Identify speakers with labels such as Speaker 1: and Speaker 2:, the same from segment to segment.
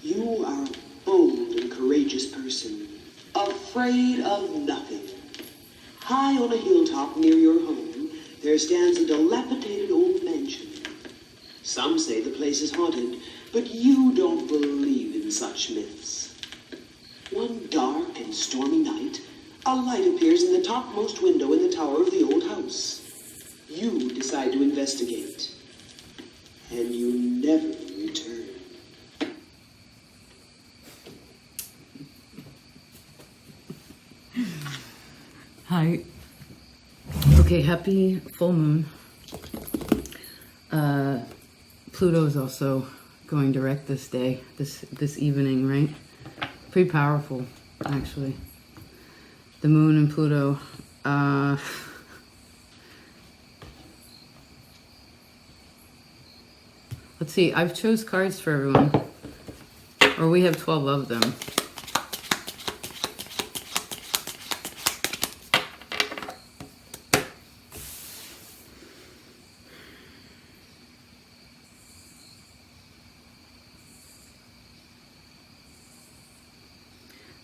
Speaker 1: You are a bold and courageous person, afraid of nothing. High on a hilltop near your home, there stands a dilapidated old mansion. Some say the place is haunted, but you don't believe in such myths. One dark and stormy night, a light appears in the topmost window in the tower of the old house. You decide to investigate, and you never return.
Speaker 2: Hi. Okay, happy full moon. Pluto is also going direct this day, this evening, right? Pretty powerful, actually. The moon and Pluto. Let's see, I've chose cards for everyone. Or we have 12 of them.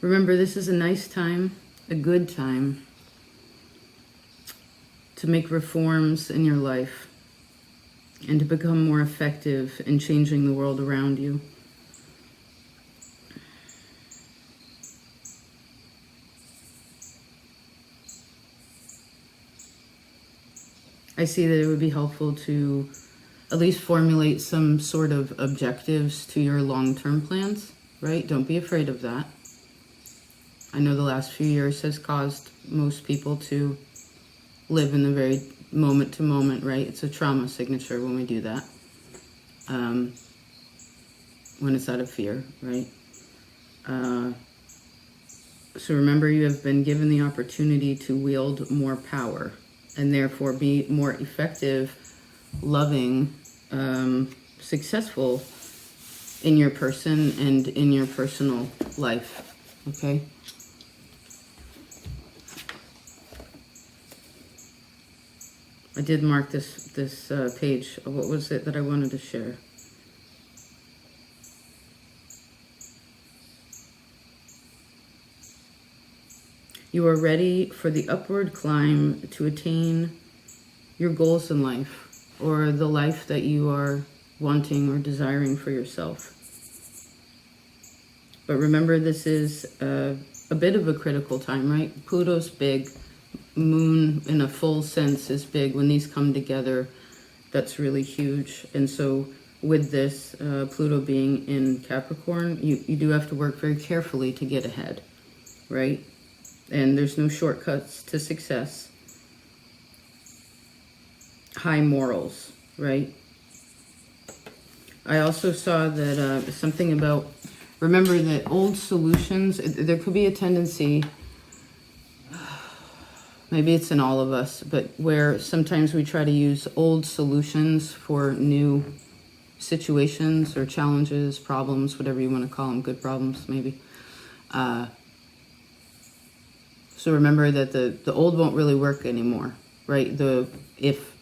Speaker 2: Remember, this is a nice time, a good time to make reforms in your life and to become more effective in changing the world around you. I see that it would be helpful to at least formulate some sort of objectives to your long-term plans, right? Don't be afraid of that. I know the last few years has caused most people to live in the very moment to moment, right? It's a trauma signature when we do that. When it's out of fear, right? So remember, you have been given the opportunity to wield more power and therefore be more effective, loving, successful in your person and in your personal life, okay? I did mark this page. What was it that I wanted to share? You are ready for the upward climb to attain your goals in life, or the life that you are wanting or desiring for yourself. But remember, this is a bit of a critical time, right? Pluto's big. Moon in a full sense is big. When these come together, that's really huge. And so with this, Pluto being in Capricorn, you do have to work very carefully to get ahead, right? And there's no shortcuts to success. High morals, right? I also saw that something about, remember that old solutions, there could be a tendency, maybe it's in all of us, but where sometimes we try to use old solutions for new situations or challenges, problems, whatever you want to call them, good problems maybe. So remember that the old won't really work anymore, right? If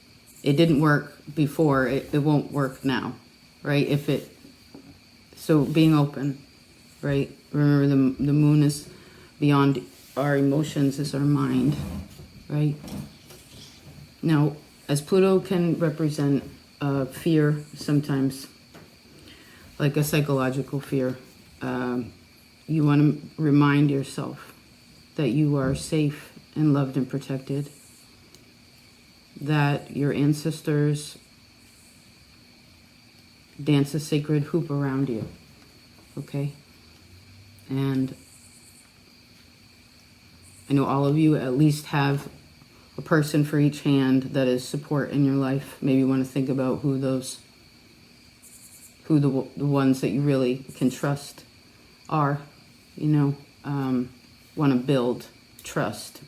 Speaker 2: it didn't work before, it won't work now, right? So being open, right? Remember the moon is beyond our emotions, is our mind, right? Now, as Pluto can represent fear sometimes, like a psychological fear, you want to remind yourself that you are safe and loved and protected, that your ancestors dance a sacred hoop around you, okay? And I know all of you at least have a person for each hand that is support in your life. Maybe you want to think about who the ones that you really can trust are, want to build trust,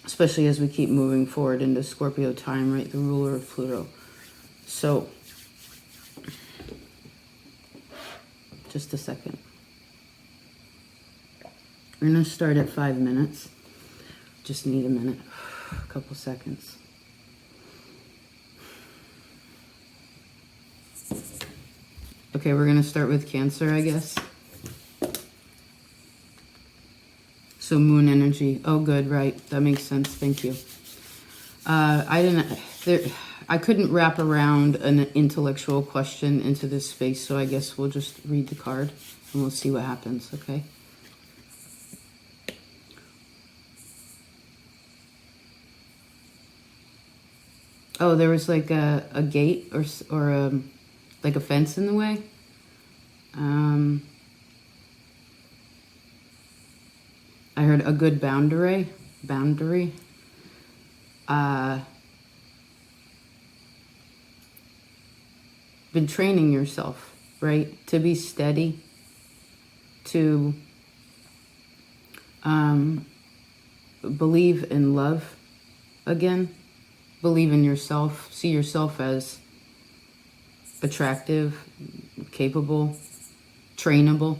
Speaker 2: especially as we keep moving forward into Scorpio time, right? The ruler of Pluto. So, just a second. We're going to start at 5 minutes. Just need a minute, a couple seconds. Okay, we're going to start with Cancer, I guess. So moon energy. Oh, good, right. That makes sense. Thank you. I couldn't wrap around an intellectual question into this space, so I guess we'll just read the card and we'll see what happens, okay? Oh, there was like a gate or like a fence in the way. I heard a good boundary. Been training yourself, right? To be steady, to believe in love again, believe in yourself, see yourself as attractive, capable, trainable.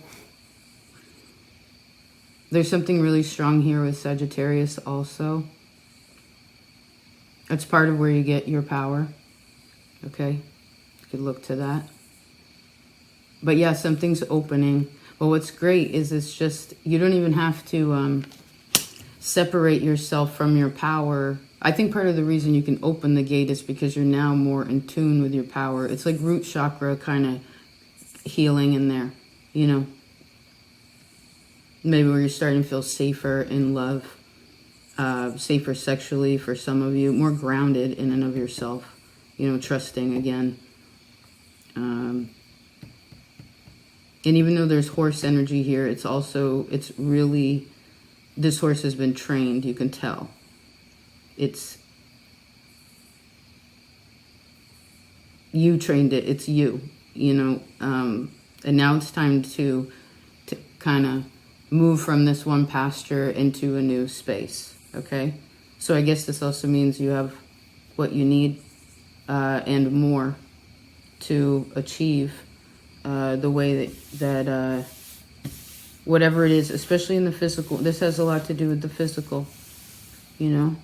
Speaker 2: There's something really strong here with Sagittarius also. That's part of where you get your power, okay? You could look to that. But yeah, something's opening. But what's great is it's just, you don't even have to separate yourself from your power. I think part of the reason you can open the gate is because you're now more in tune with your power. It's like root chakra kind of healing in there, you know? Maybe where you're starting to feel safer in love, safer sexually for some of you, more grounded in and of yourself, you know, trusting again. And even though there's horse energy here, it's really, this horse has been trained, you can tell. You trained it, it's you know, and now it's time to kind of move from this one pasture into a new space, okay? So I guess this also means you have what you need and more to achieve the way that whatever it is, especially in the physical. This has a lot to do with the physical, you know?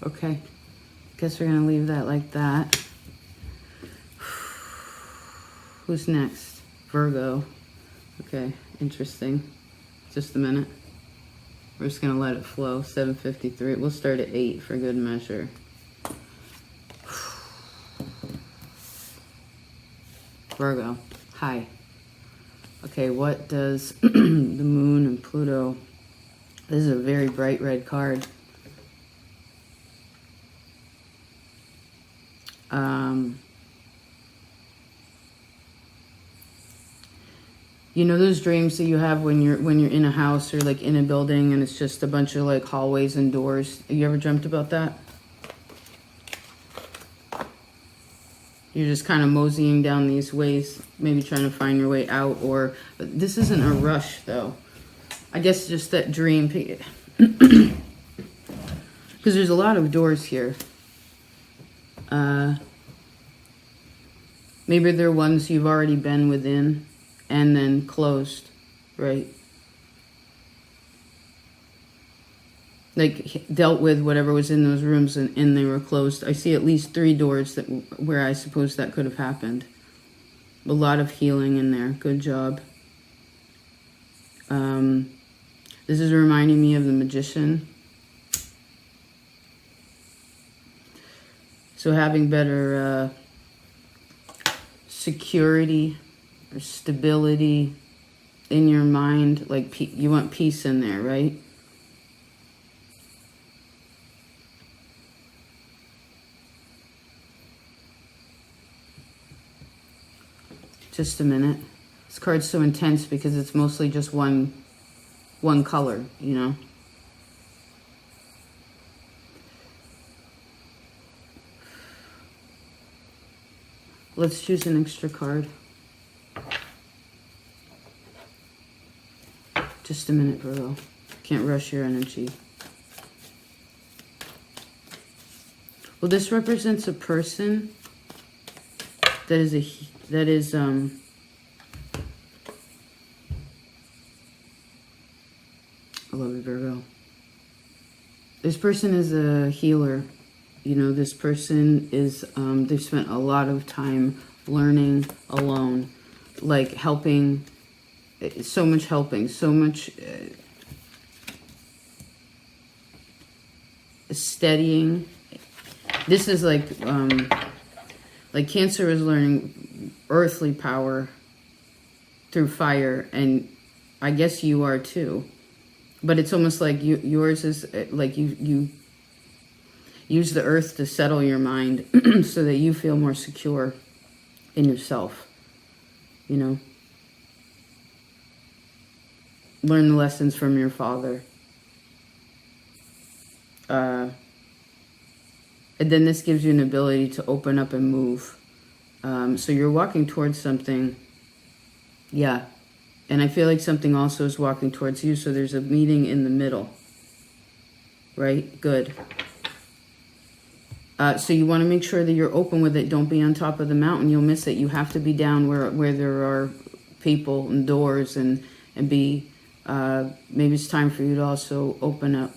Speaker 2: Okay, guess we're gonna leave that like that. Who's next? Virgo. Okay, interesting. Just a minute. We're just gonna let it flow. 7:53. We'll start at 8 for good measure. Virgo. Hi. Okay, what does the moon and Pluto? This is a very bright red card. You know those dreams that you have when you're in a house or like in a building and it's just a bunch of like hallways and doors? Have you ever dreamt about that? You're just kind of moseying down these ways, maybe trying to find your way out, but this isn't a rush though. I guess just that dream, because there's a lot of doors here. Maybe they're ones you've already been within and then closed, right? Like dealt with whatever was in those rooms and they were closed. I see at least 3 doors where I suppose that could have happened. A lot of healing in there. Good job. This is reminding me of the Magician. So having better security or stability in your mind, like you want peace in there, right? Just a minute. This card's so intense because it's mostly just one color, you know? Let's choose an extra card. Just a minute, Virgo. Can't rush your energy. Well, this represents a person that is I love you, Virgo. This person is a healer. You know, this person is, they've spent a lot of time learning alone, like helping, so much helping, so much steadying. This is like Cancer is learning earthly power through fire, and I guess you are too. But it's almost like yours is like you use the earth to settle your mind so that you feel more secure in yourself, you know. Learn the lessons from your father. And then this gives you an ability to open up and move. So you're walking towards something. Yeah. And I feel like something also is walking towards you. So there's a meeting in the middle. Right? Good. So you want to make sure that you're open with it. Don't be on top of the mountain. You'll miss it. You have to be down where there are people and doors and be, maybe it's time for you to also open up.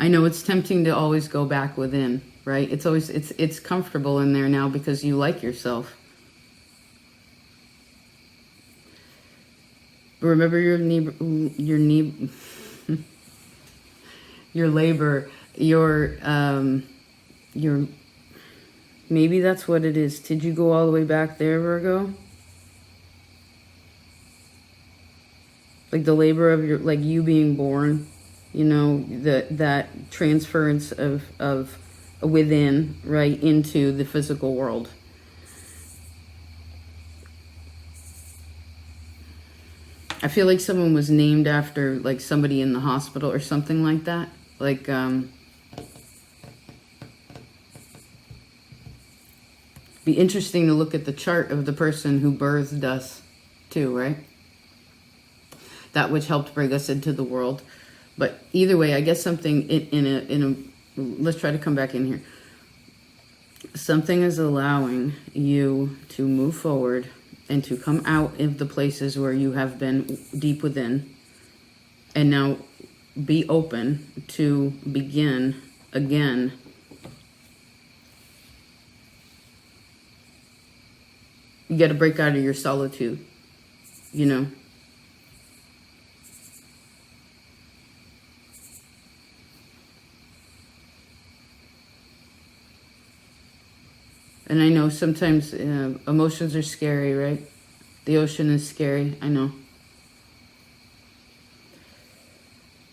Speaker 2: I know it's tempting to always go back within, right? It's always, it's comfortable in there now because you like yourself. Remember your labor, your, maybe that's what it is. Did you go all the way back there, Virgo? Like the labor of your, like you being born, you know, that transference of within, right, into the physical world. I feel like someone was named after like somebody in the hospital or something like that. Like, be interesting to look at the chart of the person who birthed us too, right? That which helped bring us into the world. But either way, I guess something in a let's try to come back in here. Something is allowing you to move forward and to come out of the places where you have been deep within, and now be open to begin again. You got to break out of your solitude, you know. And I know sometimes emotions are scary, right? The ocean is scary, I know.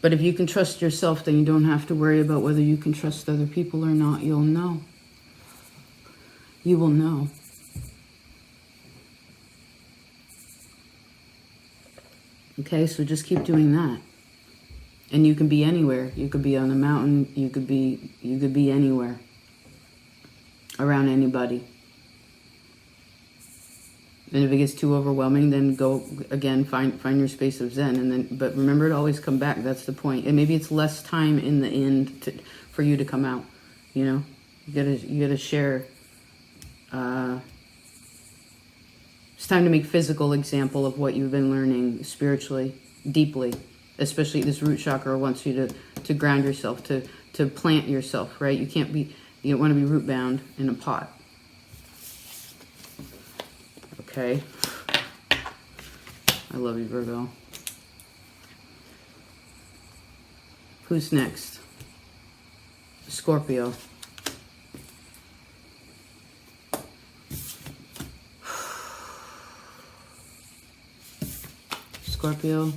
Speaker 2: But if you can trust yourself, then you don't have to worry about whether you can trust other people or not. You'll know. You will know. Okay, so just keep doing that. And you can be anywhere. You could be on a mountain. You could be anywhere. Around anybody. And if it gets too overwhelming, then go again, find your space of zen, and then, but remember to always come back. That's the point. And maybe it's less time in the end for you to come out. You know, you gotta share. It's time to make physical example of what you've been learning spiritually, deeply. Especially this root chakra wants you to ground yourself, to plant yourself. Right? You don't want to be root bound in a pot. Okay. I love you, Virgo. Who's next? Scorpio. Scorpio.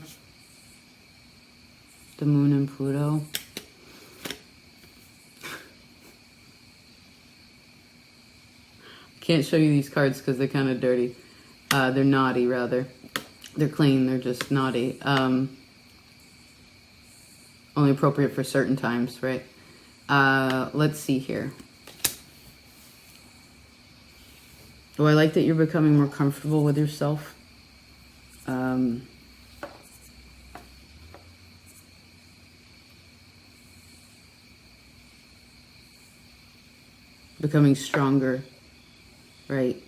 Speaker 2: The moon and Pluto. Can't show you these cards because they're kind of dirty. They're naughty, rather. They're clean, they're just naughty. Only appropriate for certain times, right? Let's see here. Oh, I like that you're becoming more comfortable with yourself. Becoming stronger, right?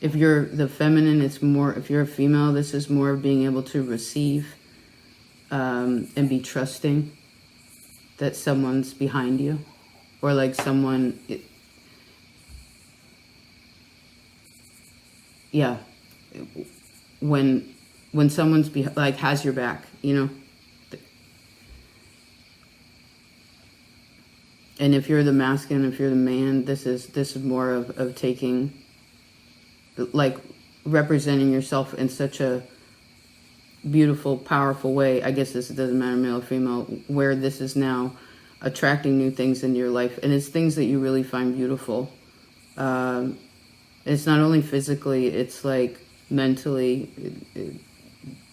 Speaker 2: If you're the feminine, it's more, if you're a female, this is more of being able to receive and be trusting that someone's behind you, or like someone, yeah, when someone's like has your back, you know. And if you're the masculine, if you're the man, this is more of taking, like, representing yourself in such a beautiful, powerful way. I guess this doesn't matter, male or female, where this is now attracting new things into your life, and it's things that you really find beautiful. It's not only physically, it's like mentally,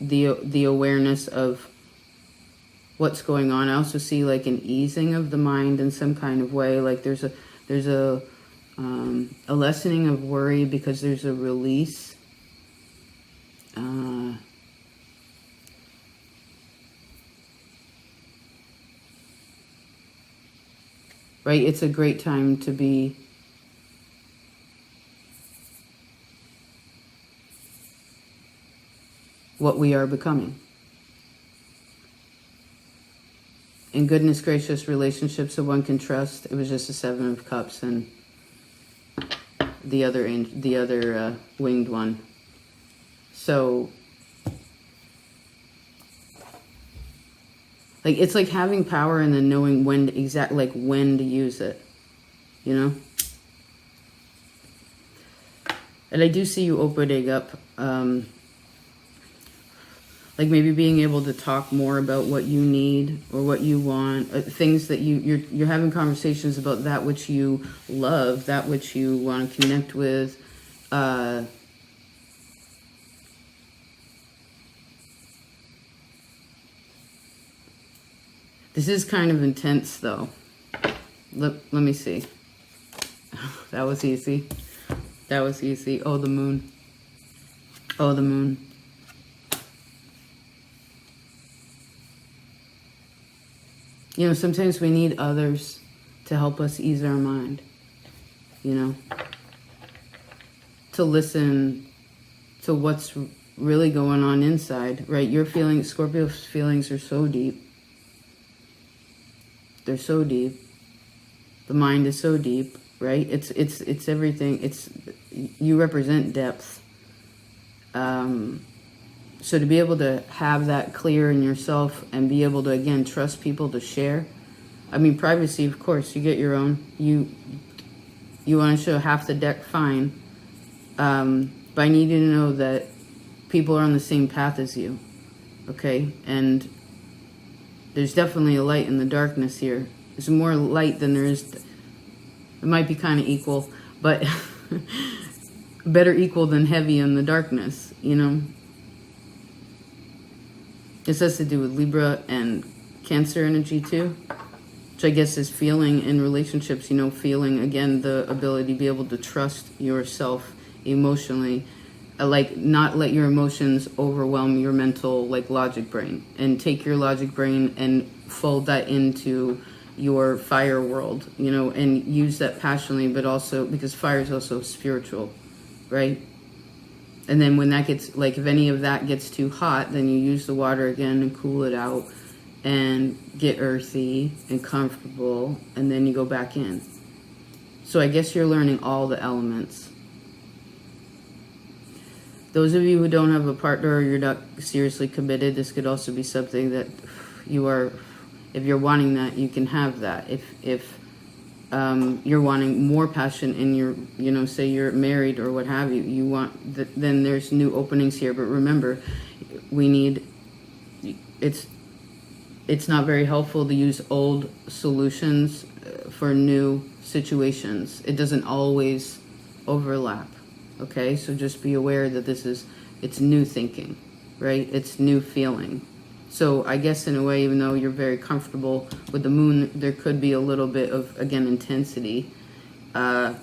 Speaker 2: the awareness of what's going on. I also see like an easing of the mind in some kind of way. Like there's a lessening of worry because there's a release. Right? It's a great time to be what we are becoming. In goodness gracious relationships that one can trust. It was just a 7 of Cups and the other winged one. So, like, it's like having power and then knowing when to, when to use it, you know? And I do see you opening up, like maybe being able to talk more about what you need or what you want, things that you're having conversations about that which you love, that which you want to connect with. This is kind of intense though. Let me see. That was easy. That was easy. Oh, the moon. Oh, the moon. You know, sometimes we need others to help us ease our mind, you know, to listen to what's really going on inside, right? Your feelings, Scorpio's feelings are so deep. They're so deep. The mind is so deep, right? It's everything. You represent depth. So to be able to have that clear in yourself and be able to, again, trust people to share. I mean, privacy, of course, you get your own. You want to show half the deck, fine. But I need you to know that people are on the same path as you, okay? And there's definitely a light in the darkness here. There's more light than there is. It might be kind of equal, but better equal than heavy in the darkness, you know? This has to do with Libra and Cancer energy too, which I guess is feeling in relationships, you know, feeling, again, the ability to be able to trust yourself emotionally, like not let your emotions overwhelm your mental, like, logic brain, and take your logic brain and fold that into your fire world, you know, and use that passionately, but also because fire is also spiritual, right? And then when that gets, like, if any of that gets too hot, then you use the water again and cool it out and get earthy and comfortable, and then you go back in. So I guess you're learning all the elements. Those of you who don't have a partner or you're not seriously committed, this could also be something that you are, if you're wanting that, you can have that. If you're wanting more passion in your, you know, say you're married or what have you, you want, then there's new openings here. But remember, we need, it's not very helpful to use old solutions for new situations. It doesn't always overlap, okay? So just be aware that it's new thinking, right? It's new feeling. So I guess in a way, even though you're very comfortable with the moon, there could be a little bit of, again, intensity. But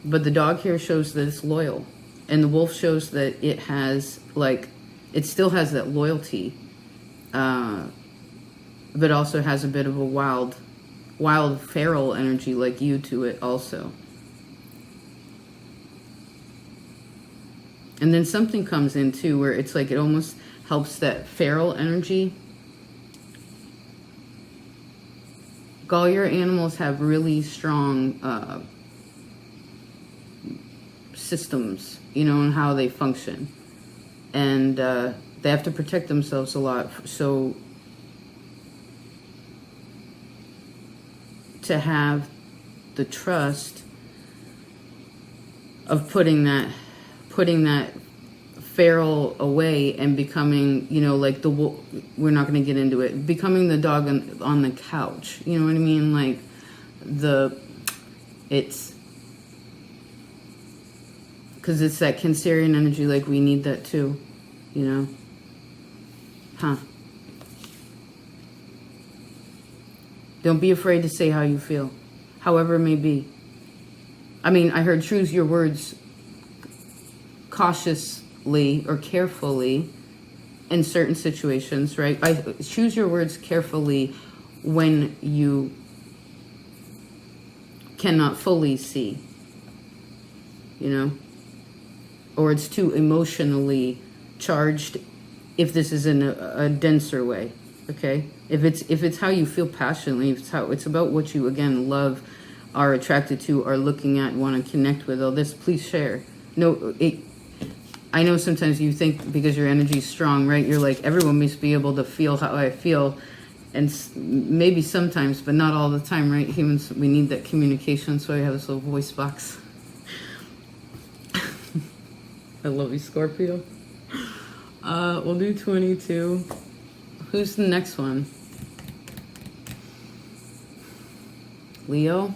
Speaker 2: the dog here shows that it's loyal. And the wolf shows that it has, like, it still has that loyalty. But also has a bit of a wild, feral energy like you to it also. And then something comes in too where it's like it almost helps that feral energy. All your animals have really strong systems, you know, and how they function. And they have to protect themselves a lot. So to have the trust of putting that feral away and becoming, you know, like we're not going to get into it, becoming the dog on the couch, you know what I mean? Like it's because it's that Cancerian energy, like we need that too, you know? Huh. Don't be afraid to say how you feel, however it may be. I mean, I heard choose your words cautiously or carefully in certain situations, right? Choose your words carefully when you cannot fully see, you know? Or it's too emotionally charged if this is in a denser way, okay? If it's how you feel passionately, if it's about what you, again, love, are attracted to, are looking at, want to connect with, all this, please share. No, I know sometimes you think because your energy is strong, right? You're like, everyone must be able to feel how I feel. And maybe sometimes, but not all the time, right? Humans, we need that communication, so I have this little voice box. I love you, Scorpio. We'll do 22. Who's the next one? Leo?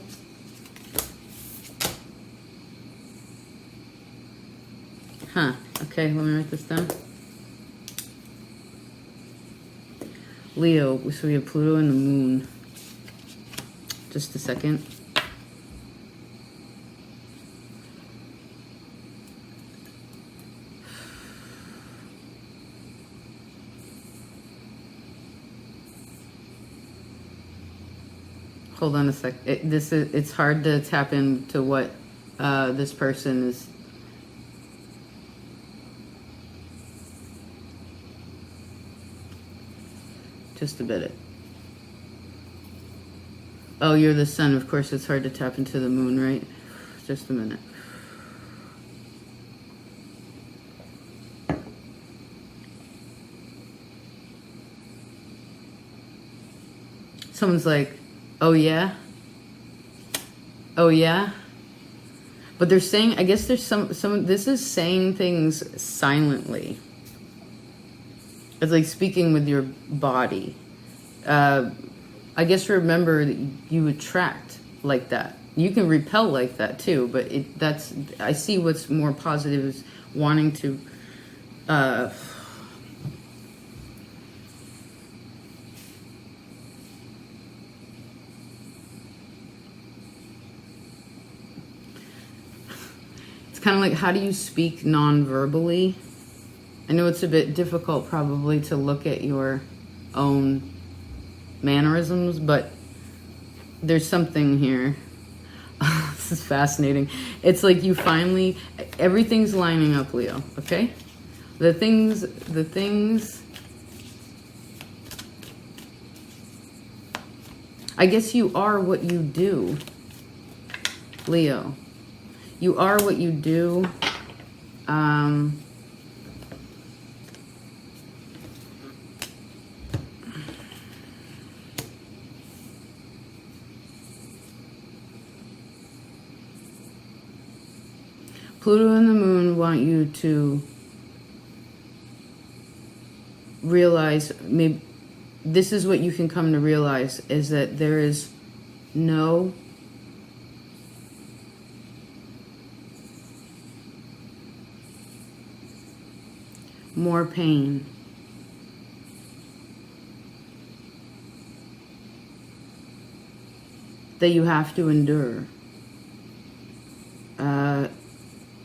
Speaker 2: Huh. Okay, let me write this down. Leo, so we have Pluto and the Moon. Just a second. Hold on a sec. It's hard to tap into what this person is. Just a bit. Oh, you're the sun. Of course, it's hard to tap into the moon, right? Just a minute. Someone's like, oh yeah? Oh yeah? But they're saying, I guess there's some, this is saying things silently. It's like speaking with your body. I guess remember that you attract like that. You can repel like that too, but I see what's more positive is wanting to, it's kind of like, how do you speak non-verbally? I know it's a bit difficult probably to look at your own mannerisms, but there's something here. This is fascinating. It's like you finally, everything's lining up, Leo, okay? The things, I guess you are what you do, Leo. You are what you do. Pluto and the Moon want you to realize, maybe this is what you can come to realize, is that there is no more pain that you have to endure.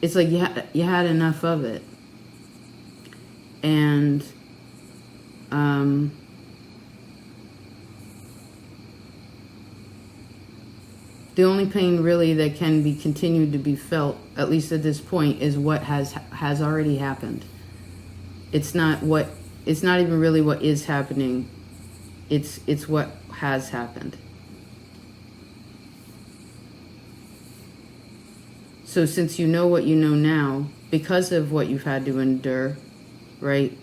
Speaker 2: It's like you had enough of it. And The only pain really that can be continued to be felt, at least at this point, is what has already happened. It's not even really what is happening. It's what has happened. So since you know what you know now, because of what you've had to endure, right?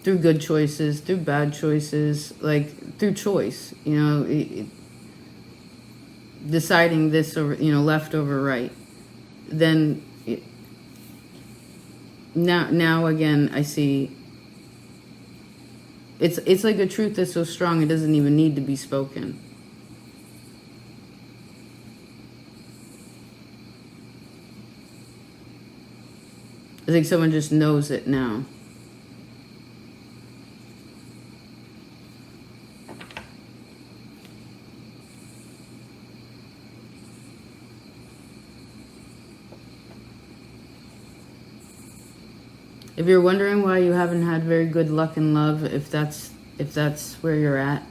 Speaker 2: Through good choices, through bad choices, like through choice, deciding this over, left over right, then now again I see it's like a truth that's so strong it doesn't even need to be spoken. I think someone just knows it now. If you're wondering why you haven't had very good luck in love, if that's where you're at,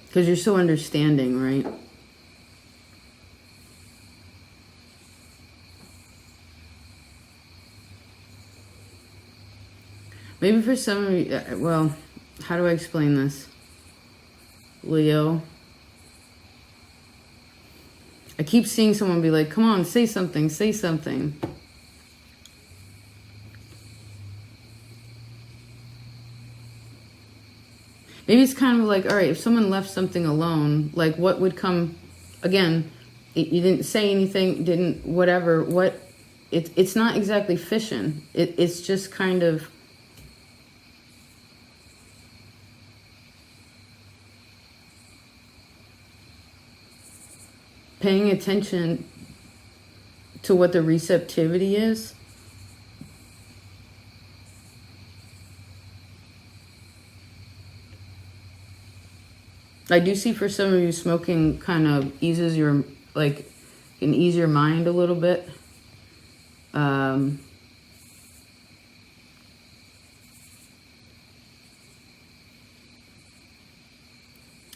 Speaker 2: because you're so understanding, right? Maybe for some of you, well, how do I explain this? Leo. I keep seeing someone be like, come on, say something, say something. Maybe it's kind of like, all right, if someone left something alone, like what would come, again, you didn't say anything, didn't, whatever, it's not exactly fishing. It's just kind of, paying attention to what the receptivity is. I do see for some of you smoking kind of eases your, like, can ease your mind a little bit.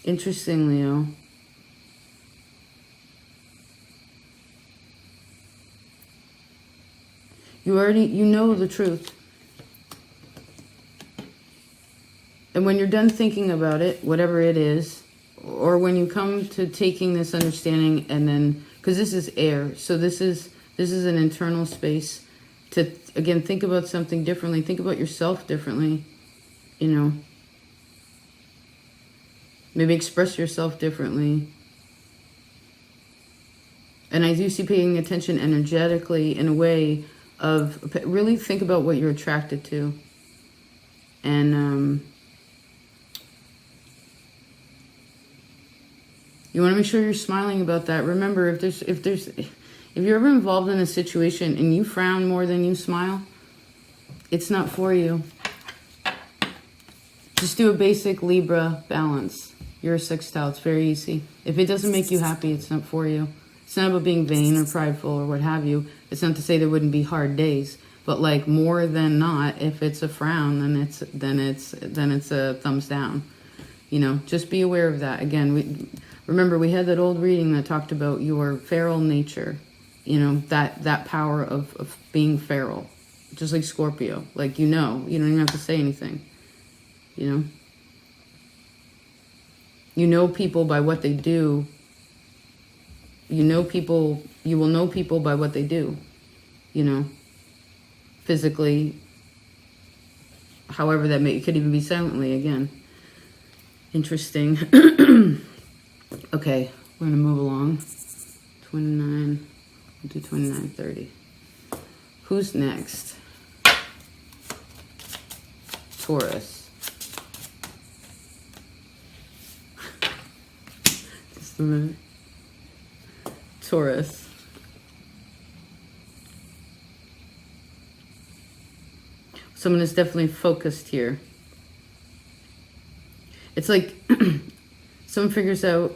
Speaker 2: Interesting, Leo. You know the truth. And when you're done thinking about it, whatever it is, or when you come to taking this understanding and then, because this is air, so this is an internal space to, again, think about something differently, think about yourself differently, maybe express yourself differently. And I do see paying attention energetically in a way of really think about what you're attracted to. And you want to make sure you're smiling about that. Remember, if you're ever involved in a situation and you frown more than you smile, it's not for you. Just do a basic Libra balance. You're a sextile. It's very easy. If it doesn't make you happy, it's not for you. It's not about being vain or prideful or what have you. It's not to say there wouldn't be hard days, but like more than not, if it's a frown, then it's a thumbs down. Just be aware of that. Again, remember we had that old reading that talked about your feral nature. That power of being feral, just like Scorpio. Like you don't even have to say anything. You know people by what they do. You will know people by what they do, physically, however that may, it could even be silently, again. Interesting. Okay, we're going to move along. 29, we'll do 29, 30. Who's next? Taurus. Just a minute. Taurus. Someone is definitely focused here. It's like someone figures out,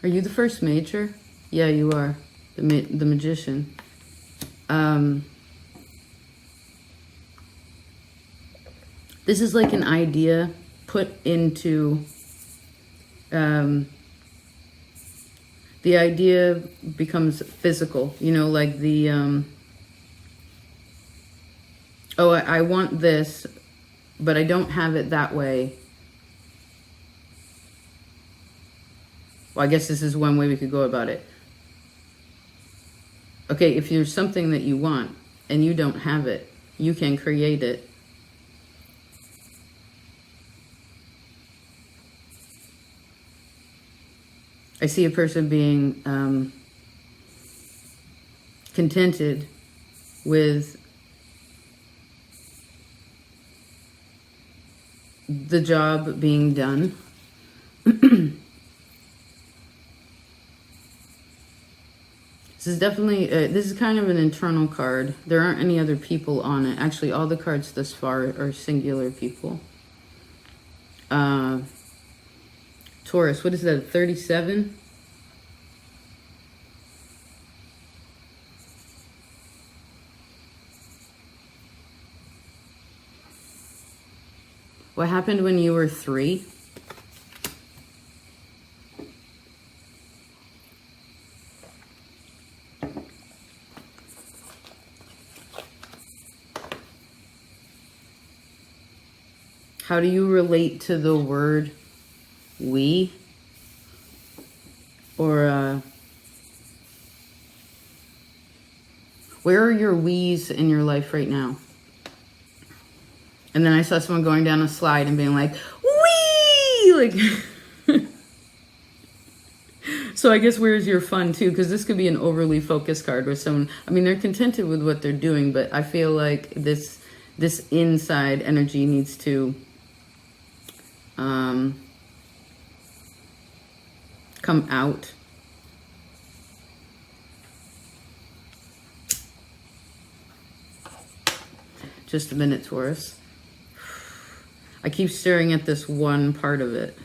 Speaker 2: are you the first major? Yeah, you are. The magician. This is like an idea put into the idea becomes physical, you know, like the, oh, I want this, but I don't have it that way. Well, I guess this is one way we could go about it. Okay, if there's something that you want and you don't have it, you can create it. I see a person being contented with the job being done. This is definitely, this is kind of an internal card. There aren't any other people on it. Actually, all the cards thus far are singular people. Taurus, what is that, 37? What happened when you were 3? How do you relate to the word we? Or where are your we's in your life right now? And then I saw someone going down a slide and being like, wee! Like, so I guess where's your fun too? Because this could be an overly focused card where someone, I mean, they're contented with what they're doing, but I feel like this inside energy needs to come out. Just a minute, Taurus. I keep staring at this one part of it.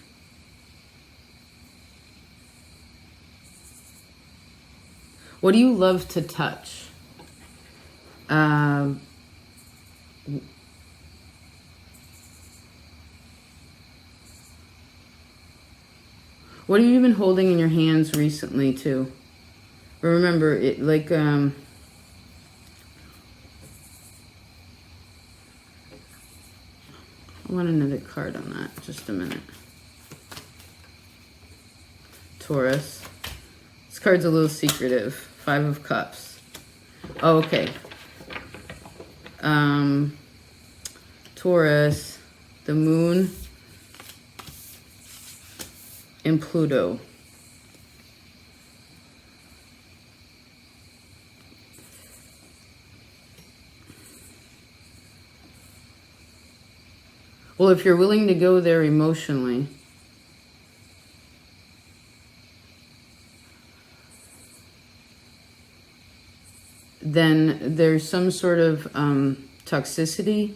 Speaker 2: What do you love to touch? What have you been holding in your hands recently, too? Remember, it like, I want another card on that. Just a minute. Taurus. This card's a little secretive. 5 of Cups. Oh, okay. Taurus, the Moon, and Pluto. Well, if you're willing to go there emotionally, then there's some sort of toxicity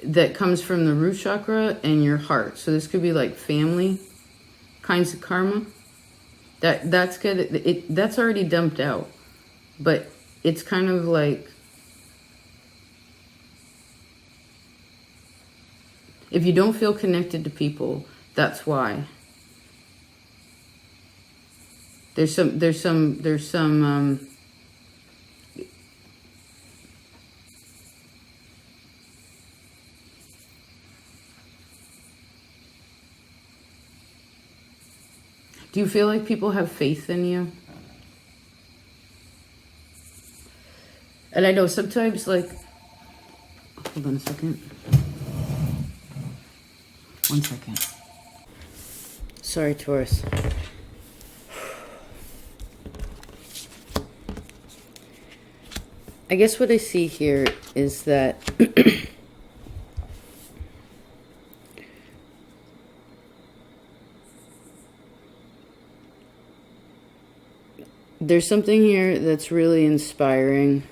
Speaker 2: that comes from the root chakra and your heart. So this could be like family kinds of karma. That's good. That's already dumped out, but it's kind of like, if you don't feel connected to people, that's why. There's some do you feel like people have faith in you? And I know sometimes, like, hold on a second. 1 second. Sorry, Taurus. I guess what I see here is that there's something here that's really inspiring.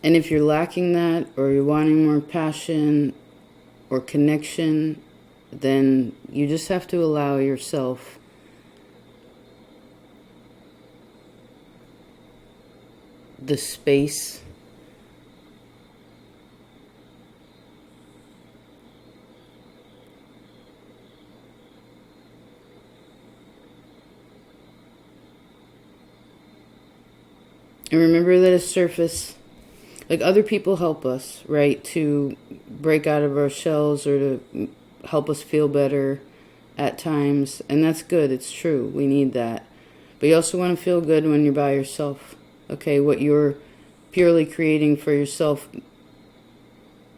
Speaker 2: And if you're lacking that, or you're wanting more passion or connection, then you just have to allow yourself the space And remember that a surface, like other people help us, right, to break out of our shells or to help us feel better at times. And that's good. It's true. We need that. But you also want to feel good when you're by yourself. Okay, what you're purely creating for yourself.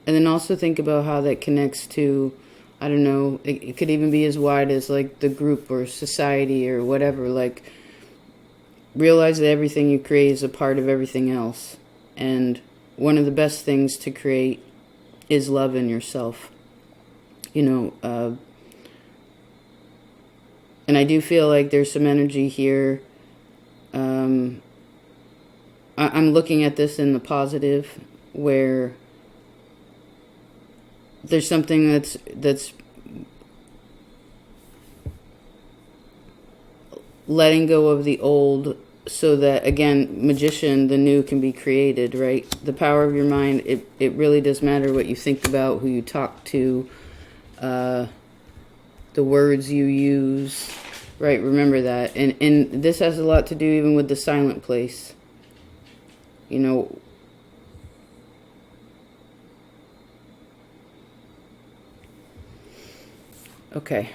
Speaker 2: And then also think about how that connects to, I don't know, it could even be as wide as like the group or society or whatever. Like, realize that everything you create is a part of everything else. And one of the best things to create is love in yourself. You know, and I do feel like there's some energy here. I'm looking at this in the positive, where there's something that's letting go of the old, so that, again, magician, the new can be created, right? The power of your mind, it really does matter what you think about, who you talk to, the words you use, right? Remember that. And this has a lot to do even with the silent place. You know, okay.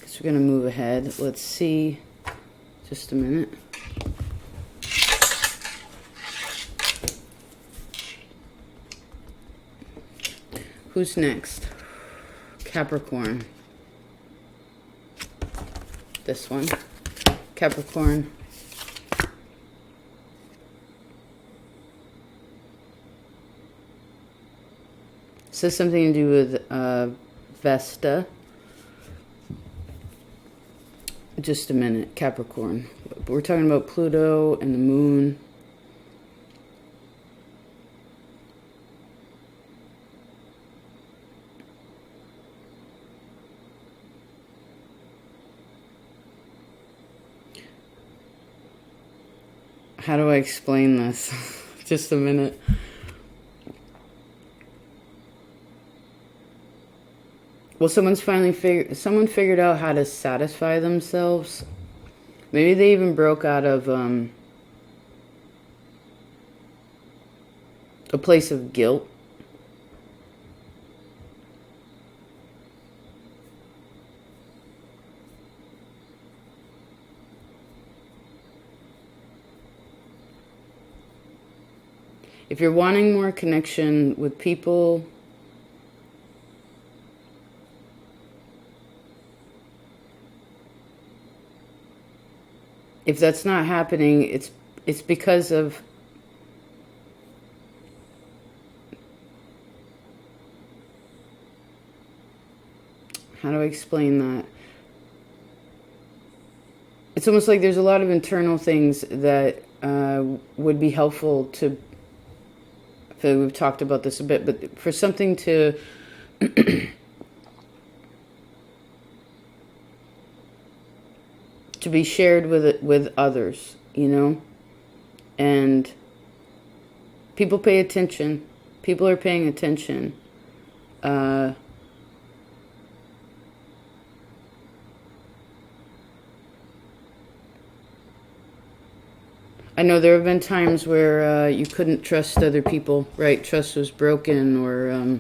Speaker 2: Guess we're going to move ahead. Let's see. Just a minute. Who's next? Capricorn. This one. Capricorn. This has something to do with Vesta. Just a minute. Capricorn. We're talking about Pluto and the moon. How do I explain this? Just a minute. Well, someone figured out how to satisfy themselves. Maybe they even broke out of a place of guilt. If you're wanting more connection with people, if that's not happening, it's because of how do I explain that? It's almost like there's a lot of internal things that would be helpful to, I feel like we've talked about this a bit, but for something to to be shared with others, you know? And people pay attention. People are paying attention. I know there have been times where you couldn't trust other people, right? Trust was broken, or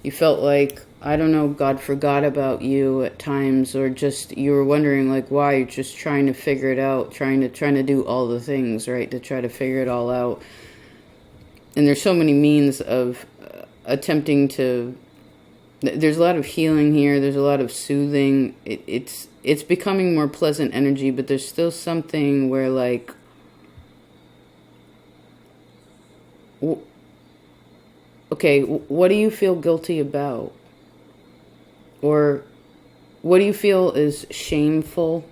Speaker 2: you felt like, I don't know, God forgot about you at times, or just you were wondering like why. You're just trying to figure it out, trying to do all the things, right, to try to figure it all out. And there's so many means of attempting to. There's a lot of healing here. There's a lot of soothing. It's becoming more pleasant energy, but there's still something where like. Okay, what do you feel guilty about? Or what do you feel is shameful?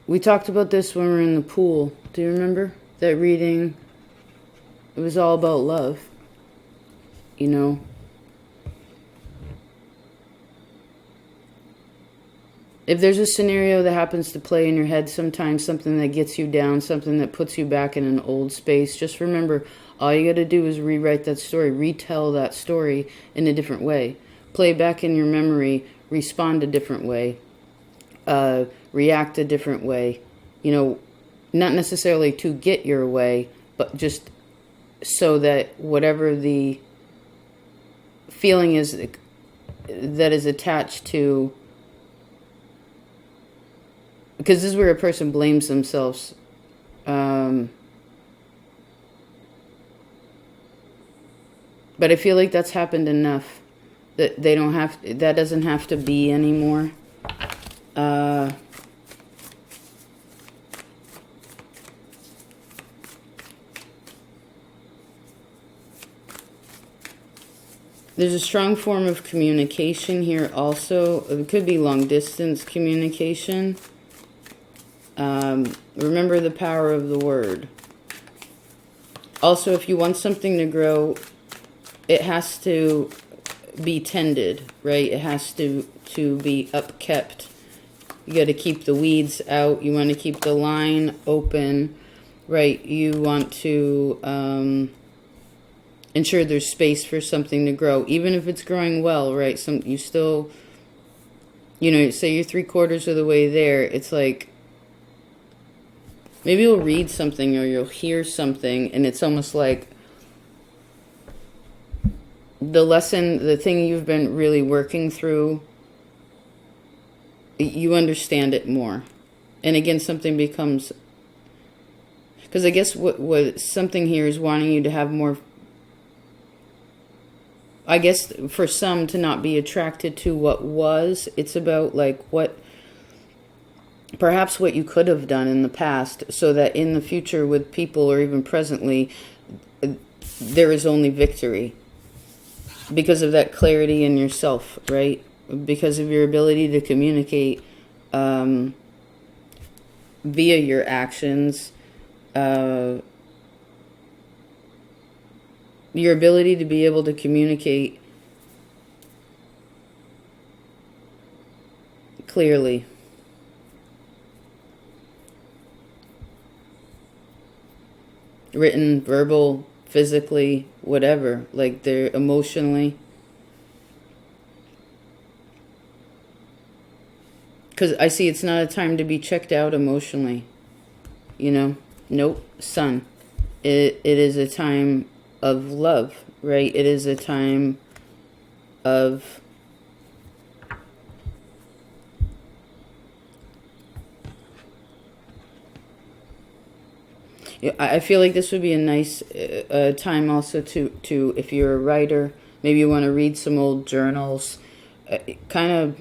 Speaker 2: We talked about this when we were in the pool. Do you remember that reading? It was all about love, you know? If there's a scenario that happens to play in your head sometimes, something that gets you down, something that puts you back in an old space, just remember, all you got to do is rewrite that story, retell that story in a different way. Play back in your memory, respond a different way, react a different way. You know, not necessarily to get your way, but just so that whatever the feeling is that is attached to, because this is where a person blames themselves. But I feel like that's happened enough that they don't have, that doesn't have to be anymore. There's a strong form of communication here also. It could be long distance communication. Remember the power of the word. Also, if you want something to grow, it has to be tended, right? It has to be upkept. You got to keep the weeds out. You want to keep the line open, right? You want to ensure there's space for something to grow, even if it's growing well, right? You still, you know, say you're 3/4 of the way there. It's like, maybe you'll read something or you'll hear something, and it's almost like the lesson, the thing you've been really working through, you understand it more. And again, something becomes, because I guess what something here is wanting you to have more, I guess for some to not be attracted to what was. It's about like perhaps what you could have done in the past, so that in the future with people, or even presently, there is only victory. Because of that clarity in yourself, right? Because of your ability to communicate via your actions, your ability to be able to communicate clearly. Written, verbal, physically, whatever, like they're emotionally. Because I see it's not a time to be checked out emotionally, you know. Nope, Sun. It is a time of love, right? It is a time of I feel like this would be a nice time also to, if you're a writer, maybe you want to read some old journals, kind of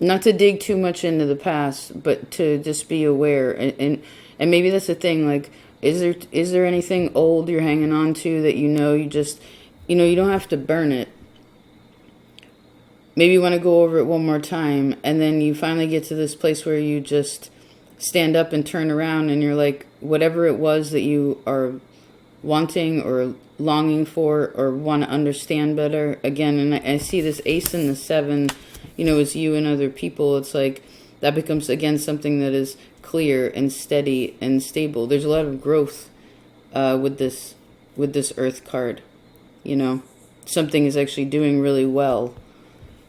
Speaker 2: not to dig too much into the past, but to just be aware. And maybe that's the thing, like, is there anything old you're hanging on to that you don't have to burn it. Maybe you want to go over it one more time, and then you finally get to this place where you just stand up and turn around, and you're like, whatever it was that you are wanting or longing for or want to understand better, again, and I see this Ace and the 7, as you and other people. It's like that becomes, again, something that is clear and steady and stable. There's a lot of growth with this Earth card, Something is actually doing really well.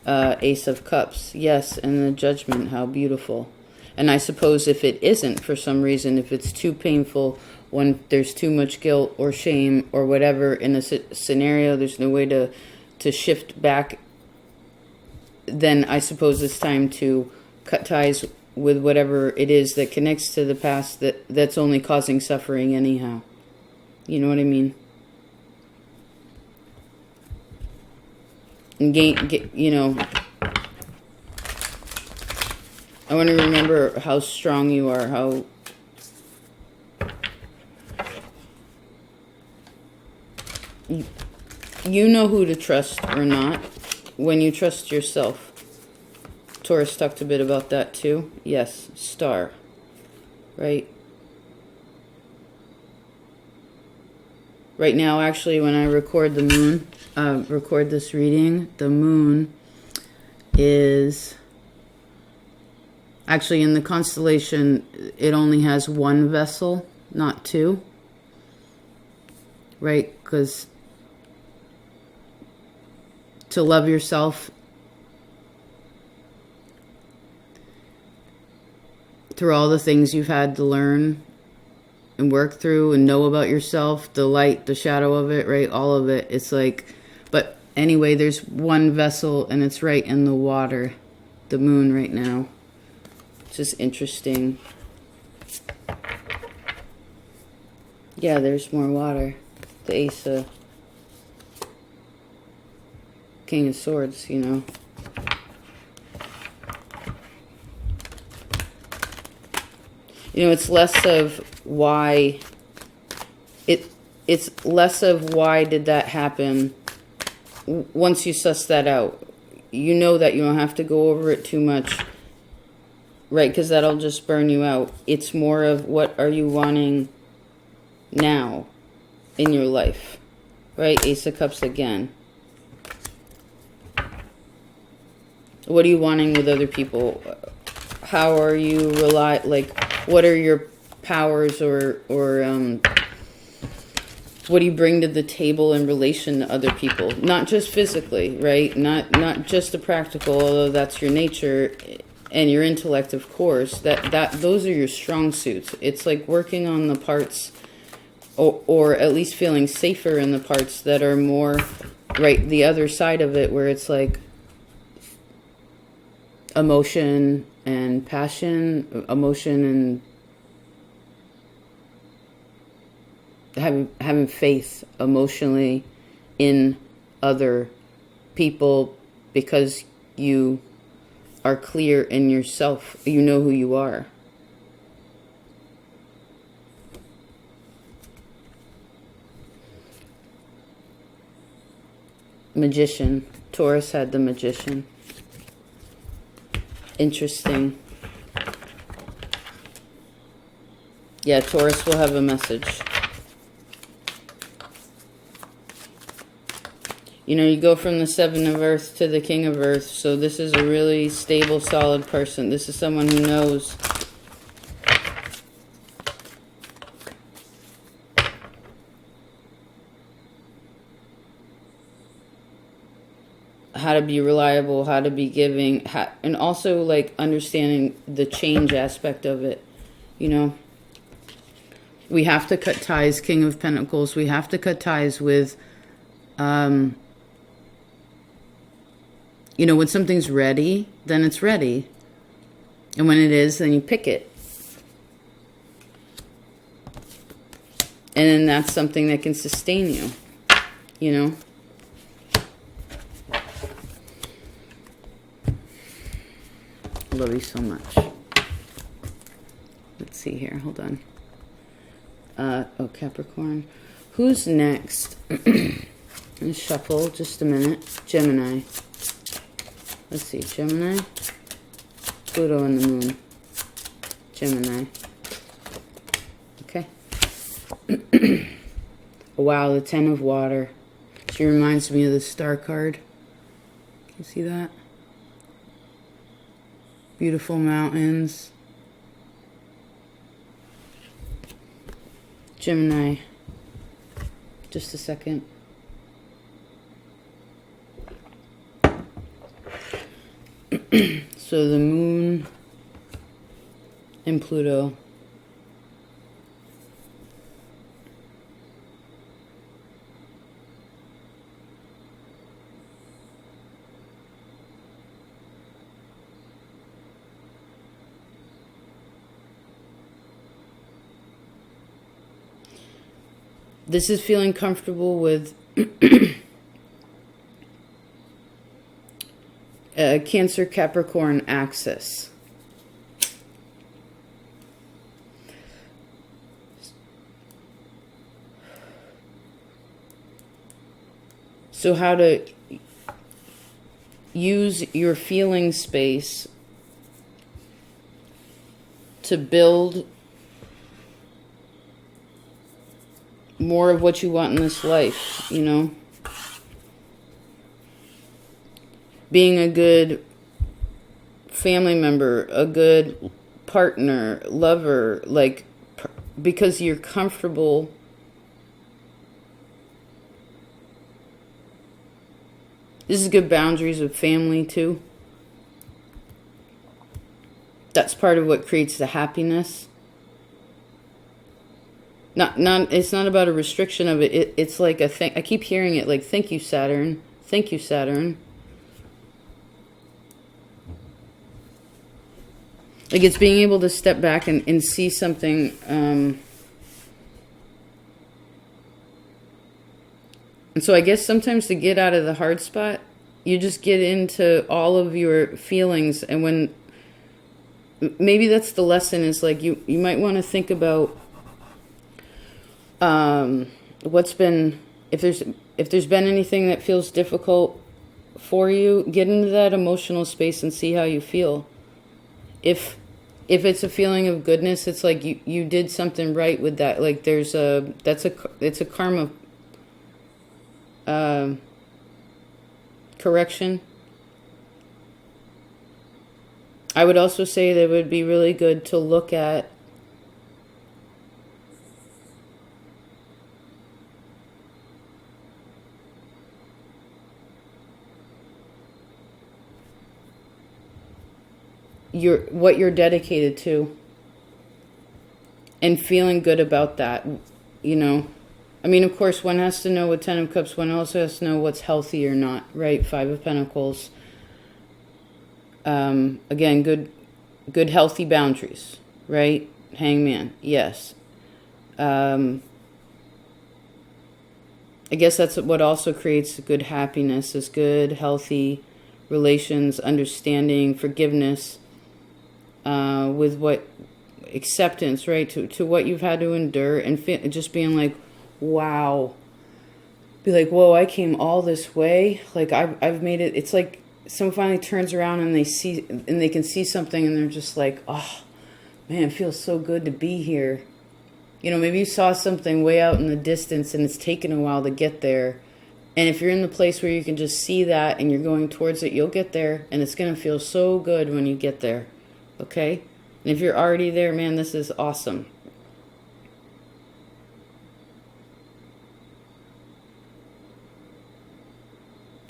Speaker 2: Ace of Cups, yes, and the Judgment, how beautiful. And I suppose if it isn't, for some reason, if it's too painful, when there's too much guilt or shame or whatever in a scenario, there's no way to shift back, then I suppose it's time to cut ties with whatever it is that connects to the past that's only causing suffering anyhow. You know what I mean? And I want to remember how strong you are, how you know who to trust or not when you trust yourself. Taurus talked a bit about that too. Yes, Star, right? Right now, actually, when I record the moon, record this reading, the moon is actually in the constellation, it only has one vessel, not two, right? Because to love yourself through all the things you've had to learn and work through and know about yourself, the light, the shadow of it, right? All of it. It's like, but anyway, there's one vessel and it's right in the water, the moon right now. It's just interesting. Yeah, there's more water. The ace of King of Swords, you know. You know, it's less of why it's less of why did that happen. Once you suss that out, you know that you don't have to go over it too much, right? Because that'll just burn you out. It's more of what are you wanting now in your life, right? Ace of Cups again. What are you wanting with other people? How are you what are your powers or what do you bring to the table in relation to other people? Not just physically, right? Not just the practical, although that's your nature and your intellect, of course. Those are your strong suits. It's like working on the parts or at least feeling safer in the parts that are more, right, the other side of it where it's like emotion and passion, emotion and having faith emotionally in other people because you are clear in yourself. You know who you are. Magician. Taurus had the Magician. Interesting. Yeah, Taurus will have a message. You know, you go from the Seven of Earth to the King of Earth, so this is a really stable, solid person. This is someone who knows how to be reliable, how to be giving, and also like understanding the change aspect of it. You know, we have to cut ties, King of Pentacles. We have to cut ties with, you know, when something's ready, then it's ready. And when it is, then you pick it. And then that's something that can sustain you, you know. I love you so much. Let's see here. Hold on. Oh, Capricorn. Who's next? Let's shuffle just a minute. Gemini. Let's see. Gemini. Pluto and the moon. Gemini. Okay. Wow, the Ten of Water. She reminds me of the Star card. Can you see that? Beautiful mountains. Gemini. Just a second. So the moon and Pluto. This is feeling comfortable with Cancer Capricorn axis. So how to use your feeling space to build more of what you want in this life, you know. Being a good family member, a good partner, lover, like, because you're comfortable. This is good boundaries with family too. That's part of what creates the happiness. It's not about a restriction of it. It's like a thing. I keep hearing it like, thank you, Saturn. Thank you, Saturn. Like, it's being able to step back and see something. And so I guess sometimes to get out of the hard spot, you just get into all of your feelings. And when, maybe that's the lesson, is like, you might want to think about what's been, if there's been anything that feels difficult for you, get into that emotional space and see how you feel. If it's a feeling of goodness, it's like you did something right with that. Like, it's a karma correction. I would also say that it would be really good to look at what you're dedicated to and feeling good about that, you know. I mean, of course, one has to know with 10 of Cups, one also has to know what's healthy or not, right? 5 of Pentacles. Again, good healthy boundaries, right? Hangman, yes. I guess that's what also creates good happiness, is good, healthy relations, understanding, forgiveness, with what acceptance, right, to what you've had to endure, and just being like, wow, be like, whoa, I came all this way, like I've made it. It's like someone finally turns around and they can see something, and they're just like, oh man, it feels so good to be here. You know, maybe you saw something way out in the distance and it's taken a while to get there. And if you're in the place where you can just see that and you're going towards it, you'll get there, and it's going to feel so good when you get there. Okay? And if you're already there, man, this is awesome.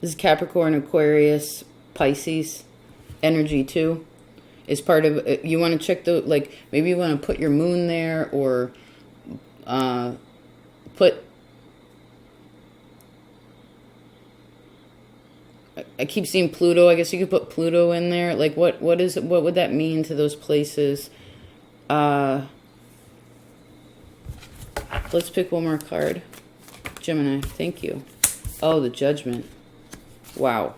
Speaker 2: This is Capricorn, Aquarius, Pisces energy too. Is part of, you want to check the, like, maybe you want to put your moon there, or put, I keep seeing Pluto. I guess you could put Pluto in there. Like, what would that mean to those places? Let's pick one more card. Gemini, thank you. Oh, the Judgment. Wow.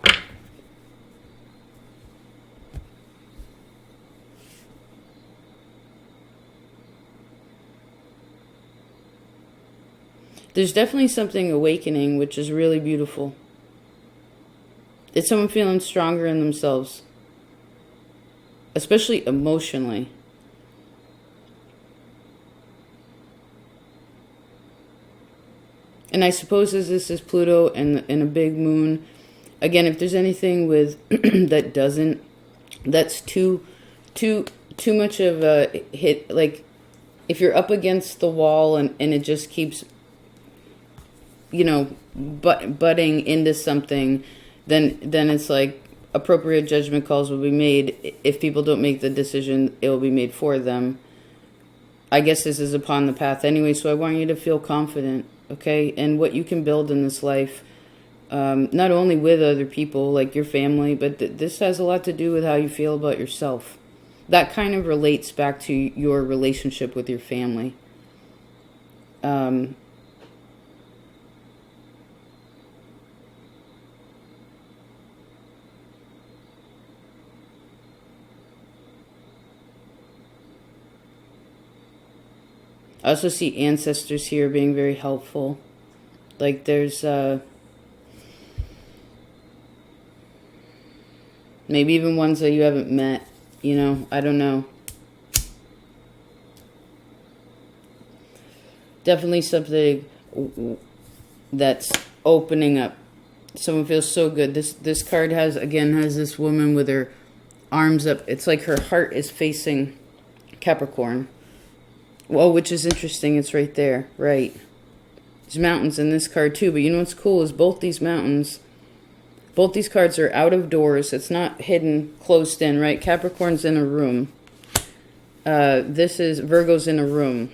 Speaker 2: There's definitely something awakening, which is really beautiful. It's someone feeling stronger in themselves, especially emotionally. And I suppose as this is Pluto and a big moon, again, if there's anything with that's too much of a hit, like if you're up against the wall and it just keeps, you know, butting into something, then it's like appropriate judgment calls will be made. If people don't make the decision, it will be made for them. I guess this is upon the path anyway, so I want you to feel confident, okay? And what you can build in this life, not only with other people, like your family, but this has a lot to do with how you feel about yourself. That kind of relates back to your relationship with your family. I also see ancestors here being very helpful. Like there's maybe even ones that you haven't met, you know, I don't know. Definitely something that's opening up. Someone feels so good. This card has this woman with her arms up. It's like her heart is facing Capricorn. Well, which is interesting. It's right there, right? There's mountains in this card too, but you know what's cool is both these cards are out of doors. It's not hidden, closed in, right? Capricorn's in a room. This is Virgo's in a room.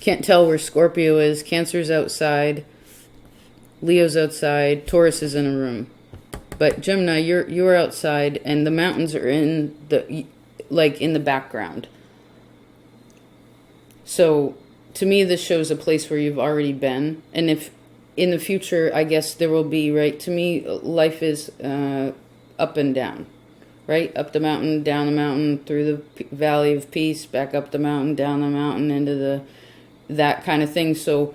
Speaker 2: Can't tell where Scorpio is. Cancer's outside. Leo's outside. Taurus is in a room. But Gemini, you're outside, and the mountains are in the background. So to me, this shows a place where you've already been, and if in the future, I guess there will be, right? To me, life is up and down, right? Up the mountain, down the mountain, through the valley of peace, back up the mountain, down the mountain, into that kind of thing. So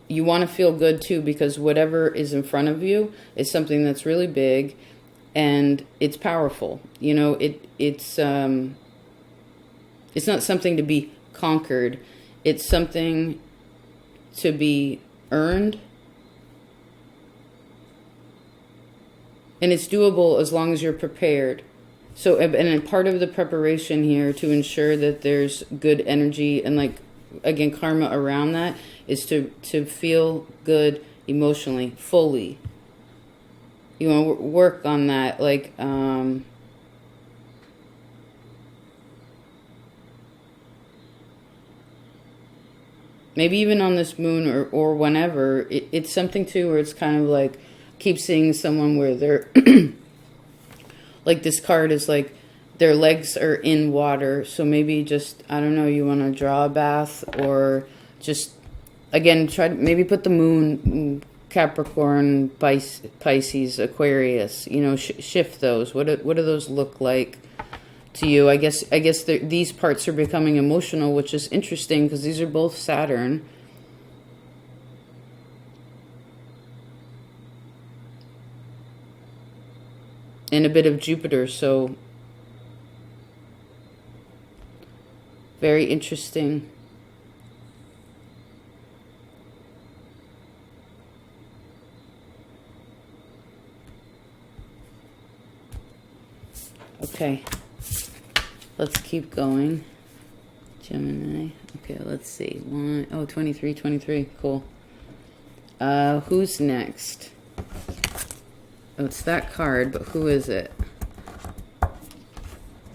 Speaker 2: you want to feel good too, because whatever is in front of you is something that's really big, and it's powerful. You know, it's not something to be conquered. It's something to be earned. And it's doable as long as you're prepared. So, and part of the preparation here to ensure that there's good energy and, like, again, karma around that is to feel good emotionally, fully. You want to work on that, like, maybe even on this moon or whenever. It's something too where it's kind of like, keep seeing someone where they're like, this card is like their legs are in water. So maybe just, I don't know, you want to draw a bath, or just, again, try to maybe put the moon, Capricorn, Pisces, Aquarius, you know, shift those. What do those look like to you? I guess these parts are becoming emotional, which is interesting because these are both Saturn. And a bit of Jupiter, so very interesting. Okay, let's keep going. Gemini. Okay, let's see. 23, cool. Who's next? Oh, it's that card, but who is it?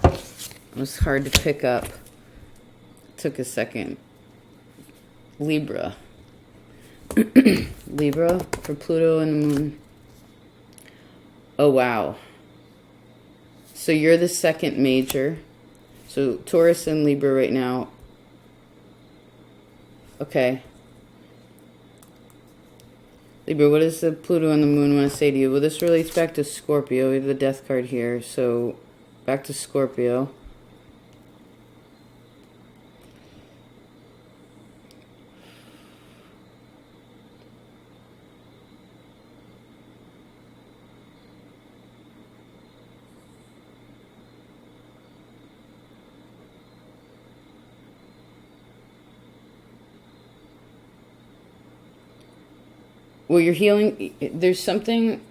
Speaker 2: It was hard to pick up. It took a second. Libra. Libra for Pluto and the Moon. Oh, wow. So you're the second major. So Taurus and Libra right now. Okay. Libra, what does the Pluto and the Moon want to say to you? Well, this relates back to Scorpio. We have the Death card here. So, back to Scorpio. Well, you're healing. There's something.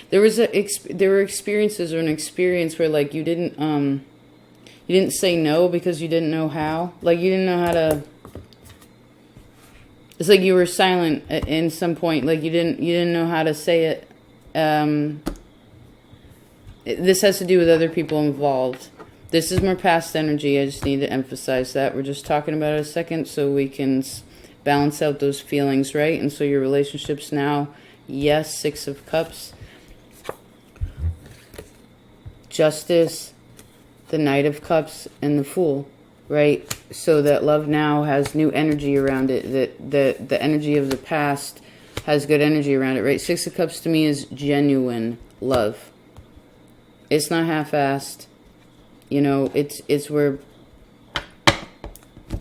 Speaker 2: There were experiences, or an experience where, like, you didn't say no because you didn't know how. Like, you didn't know how to. It's like you were silent in some point. Like, you didn't know how to say it. This has to do with other people involved. This is more past energy. I just need to emphasize that. We're just talking about it a second so we can balance out those feelings, right? And so your relationships now, yes, 6 of Cups. Justice, the Knight of Cups, and the Fool, right? So that love now has new energy around it. That the energy of the past has good energy around it, right? 6 of Cups to me is genuine love. It's not half-assed. You know, it's where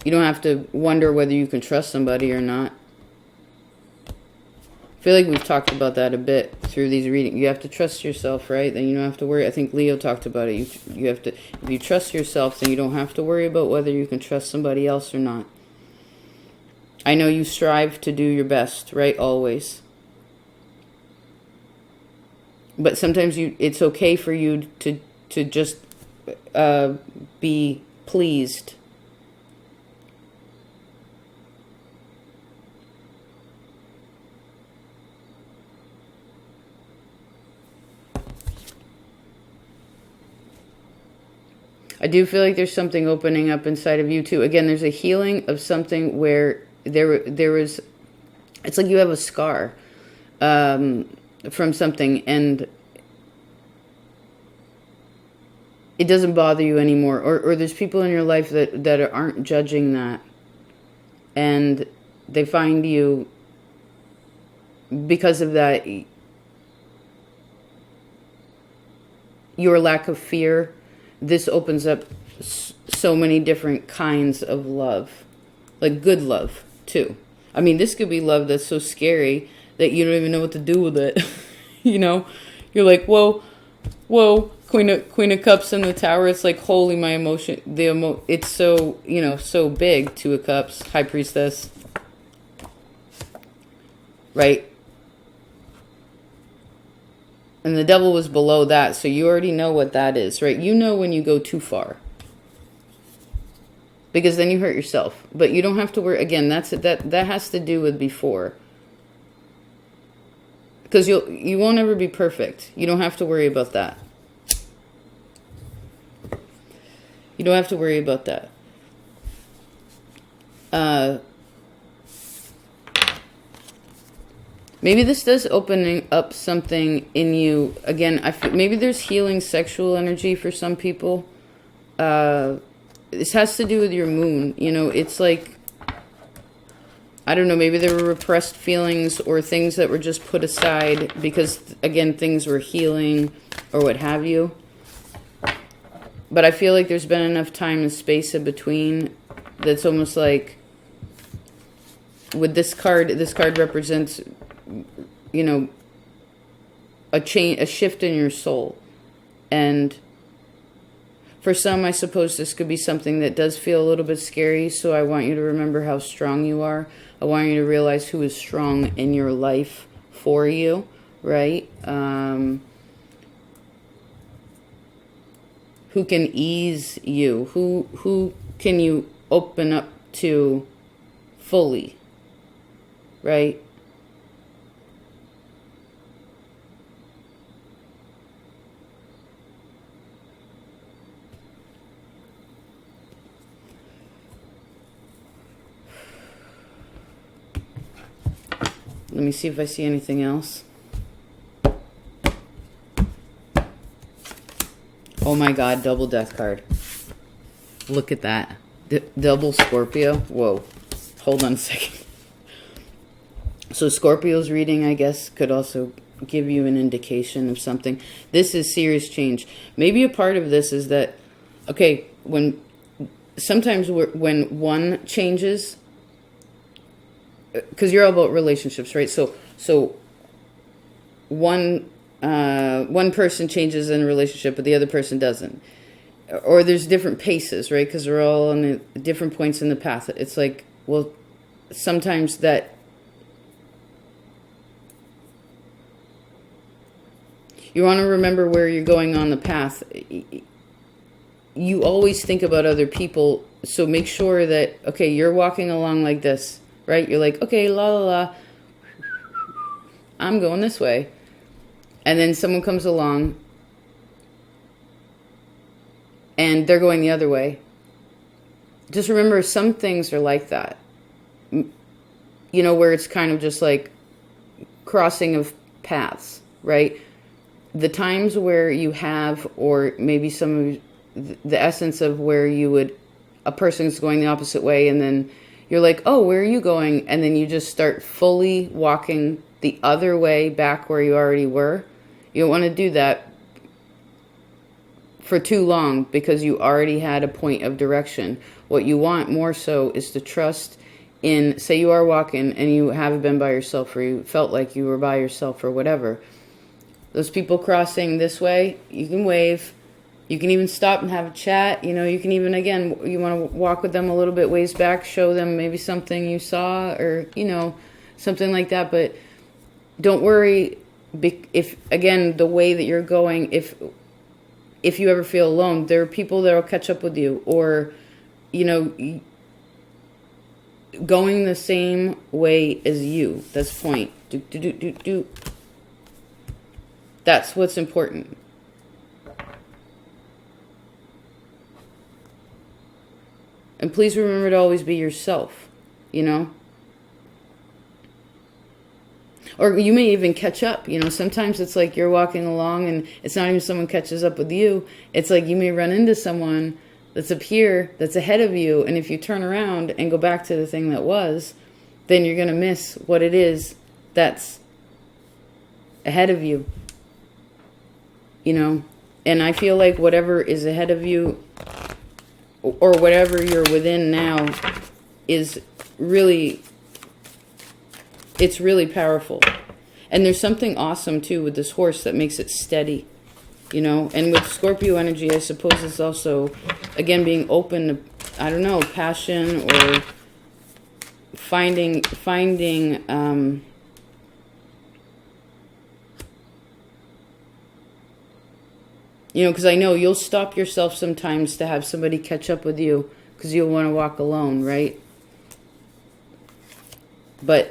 Speaker 2: you don't have to wonder whether you can trust somebody or not. I feel like we've talked about that a bit through these readings. You have to trust yourself, right? Then you don't have to worry. I think Leo talked about it. You have to, if you trust yourself, then you don't have to worry about whether you can trust somebody else or not. I know you strive to do your best, right? Always. But sometimes it's okay for you to just be pleased. I do feel like there's something opening up inside of you too. Again, there's a healing of something where there was, it's like you have a scar from something, and it doesn't bother you anymore. Or there's people in your life that aren't judging that, and they find you, because of that, your lack of fear. This opens up so many different kinds of love, like good love too. I mean, this could be love that's so scary that you don't even know what to do with it. You know, you're like, whoa, Queen of Cups in the Tower. It's like, holy, my emotion, it's so, you know, so big. Two of Cups, High Priestess, right? And the Devil was below that, so you already know what that is, right? You know when you go too far, because then you hurt yourself. But you don't have to worry. Again, that has to do with before, because you won't ever be perfect. You don't have to worry about that. You don't have to worry about that. Maybe this does opening up something in you. Again, maybe there's healing sexual energy for some people. This has to do with your moon. You know, it's like, I don't know, maybe there were repressed feelings or things that were just put aside because, again, things were healing or what have you. But I feel like there's been enough time and space in between that's almost like, with this card represents, you know, a shift in your soul. And for some, I suppose this could be something that does feel a little bit scary. So I want you to remember how strong you are. I want you to realize who is strong in your life for you, right? Who can ease you? Who can you open up to fully, right? Let me see if I see anything else. Oh my God, double death card. Look at that. Double Scorpio. Whoa. Hold on a second. So Scorpio's reading, I guess, could also give you an indication of something. This is serious change. Maybe a part of this is that, okay, sometimes when one changes, because you're all about relationships, right? So one person changes in a relationship, but the other person doesn't. Or there's different paces, right? Because we're all on different points in the path. It's like, well, sometimes that you want to remember where you're going on the path. You always think about other people, so make sure that, okay, you're walking along like this, right? You're like, okay, la la la, I'm going this way. And then someone comes along and they're going the other way. Just remember, some things are like that. You know, where it's kind of just like crossing of paths, right? The times where you have, or maybe some of the essence of where a person's going the opposite way, and then you're like, oh, where are you going? And then you just start fully walking the other way back where you already were. You don't want to do that for too long, because you already had a point of direction. What you want more so is to trust in, say you are walking and you haven't been by yourself, or you felt like you were by yourself or whatever, those people crossing this way, you can wave. You can even stop and have a chat. You know, you can even, again, you want to walk with them a little bit ways back, show them maybe something you saw, or, you know, something like that. But don't worry if, again, the way that you're going, if you ever feel alone, there are people that will catch up with you, or, you know, going the same way as you. That's the point. That's what's important. And please remember to always be yourself, you know. Or you may even catch up, you know. Sometimes it's like you're walking along and it's not even someone catches up with you. It's like you may run into someone that's up here, that's ahead of you. And if you turn around and go back to the thing that was, then you're going to miss what it is that's ahead of you. You know. And I feel like whatever is ahead of you, or whatever you're within now, is really, it's really powerful. And there's something awesome too with this horse that makes it steady, you know. And with Scorpio energy, I suppose it's also, again, being open to, I don't know, passion, or finding you know, because I know you'll stop yourself sometimes to have somebody catch up with you, because you'll want to walk alone, right? But,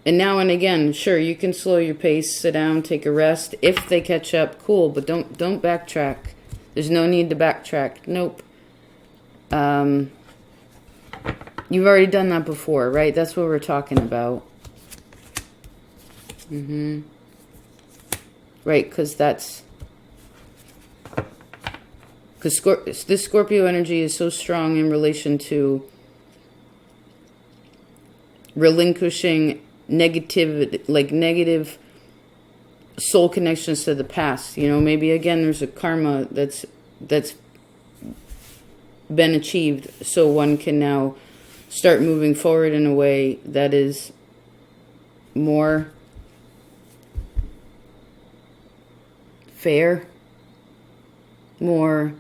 Speaker 2: and now and again, sure, you can slow your pace, sit down, take a rest. If they catch up, cool, but don't backtrack. There's no need to backtrack. Nope. You've already done that before, right? That's what we're talking about. Right, because this Scorpio energy is so strong in relation to relinquishing negative soul connections to the past. You know, maybe again there's a karma that's been achieved, so one can now start moving forward in a way that is more fair, more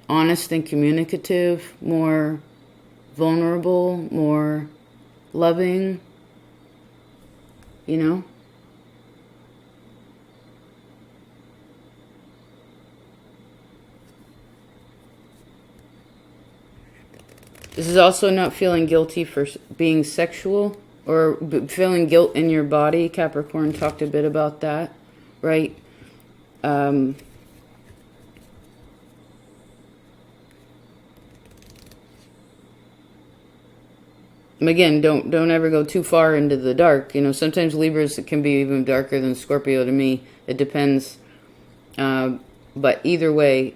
Speaker 2: honest and communicative, more vulnerable, more loving, you know? This is also not feeling guilty for being sexual, or feeling guilt in your body. Capricorn talked a bit about that, right? Again, don't ever go too far into the dark. You know, sometimes Libras can be even darker than Scorpio to me. It depends. But either way,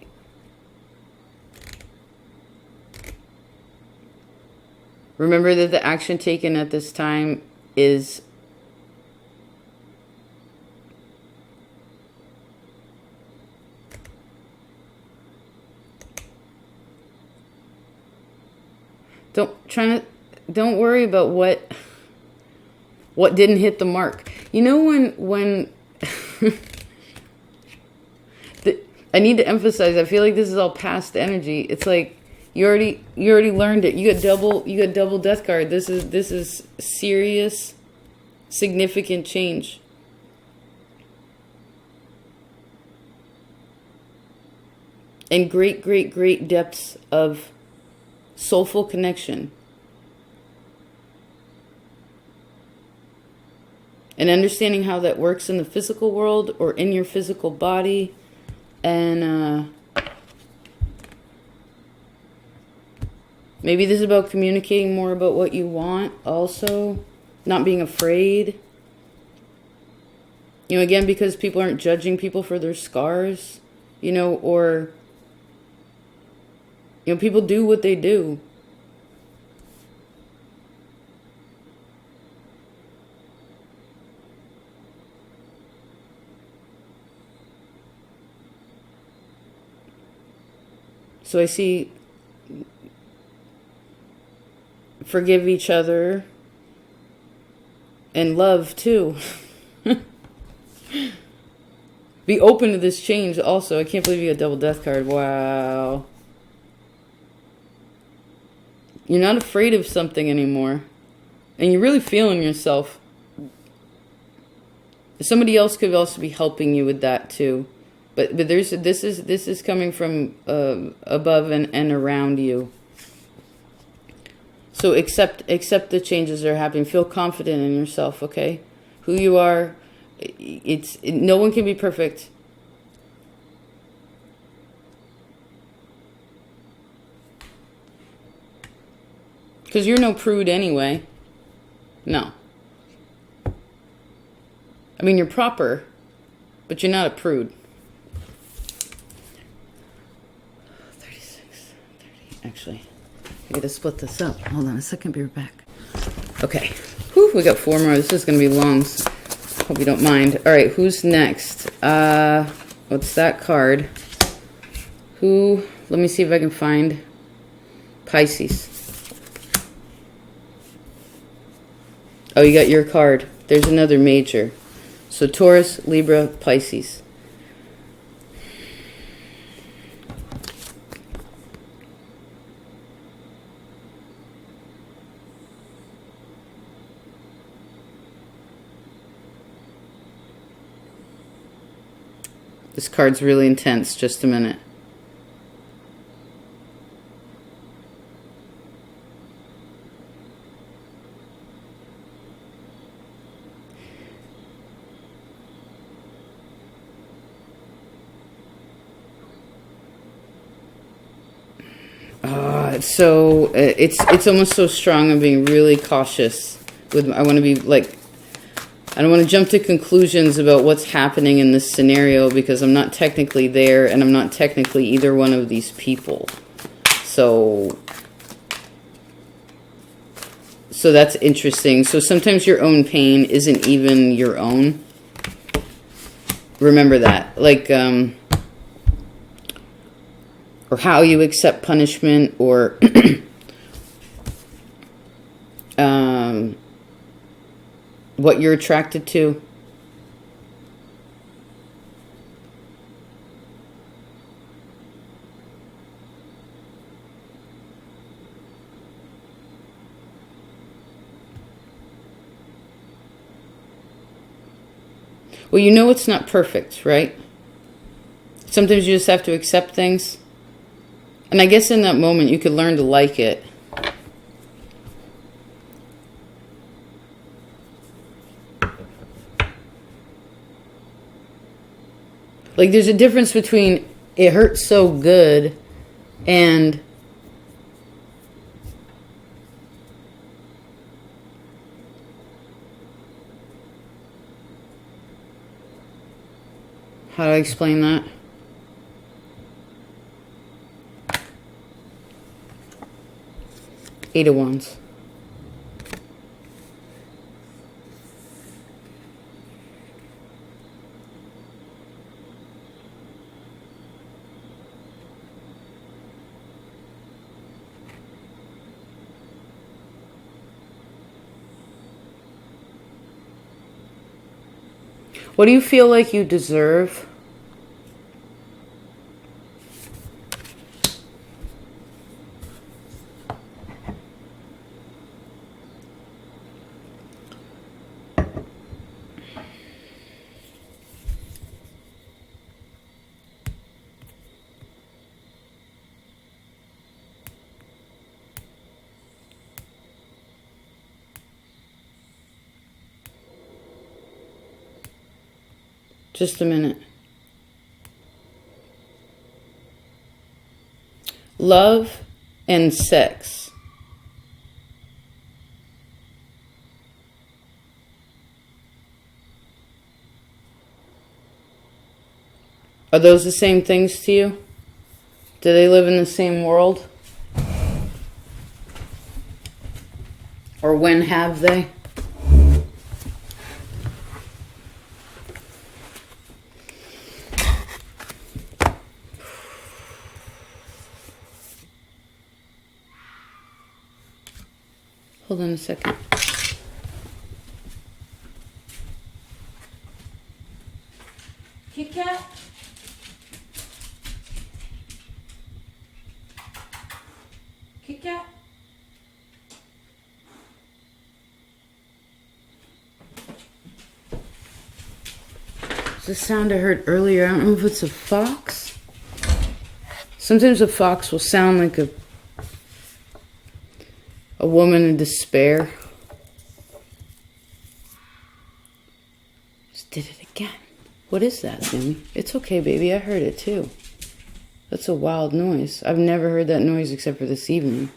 Speaker 2: remember that the action taken at this time is don't worry about what didn't hit the mark. You know, when I need to emphasize, I feel like this is all past energy. It's like you already learned it. You got double death card. This is serious, significant change. And great depths of soulful connection. And understanding how that works in the physical world or in your physical body. And maybe this is about communicating more about what you want also. Not being afraid. You know, again, because people aren't judging people for their scars. You know, or... You know, people do what they do. So I see forgive each other and love too. Be open to this change also. I can't believe you got double death card. Wow. You're not afraid of something anymore. And you're really feeling yourself. Somebody else could also be helping you with that too. But this is coming from above and around you. So accept the changes that are happening. Feel confident in yourself, okay? Who you are. No one can be perfect. Because you're no prude anyway. No. I mean, you're proper, but you're not a prude. 36, 30. Actually, I gotta split this up. Hold on a second, be right back. Okay. Whew, we got 4 more. This is gonna be long. Hope you don't mind. All right, who's next? What's that card? Who? Let me see if I can find Pisces. Oh, you got your card. There's another major. So Taurus, Libra, Pisces. This card's really intense. Just a minute. So it's almost so strong. I'm being really cautious with. I want to be like. I don't want to jump to conclusions about what's happening in this scenario because I'm not technically there and I'm not technically either one of these people. So that's interesting. So sometimes your own pain isn't even your own. Remember that. Like, or how you accept punishment or what you're attracted to. Well, you know it's not perfect, right? Sometimes you just have to accept things. And I guess in that moment you could learn to like it. Like, there's a difference between it hurts so good and how do I explain that? Eight of Wands. What do you feel like you deserve? Just a minute. Love and sex. Are those the same things to you? Do they live in the same world? Or when have they? Hold on a second. Kit Kat? Kit Kat? It's the sound I heard earlier. I don't know if it's a fox. Sometimes a fox will sound like a woman in despair. Just did it again. What is that, Jimmy? It's okay, baby. I heard it too. That's a wild noise. I've never heard that noise except for this evening.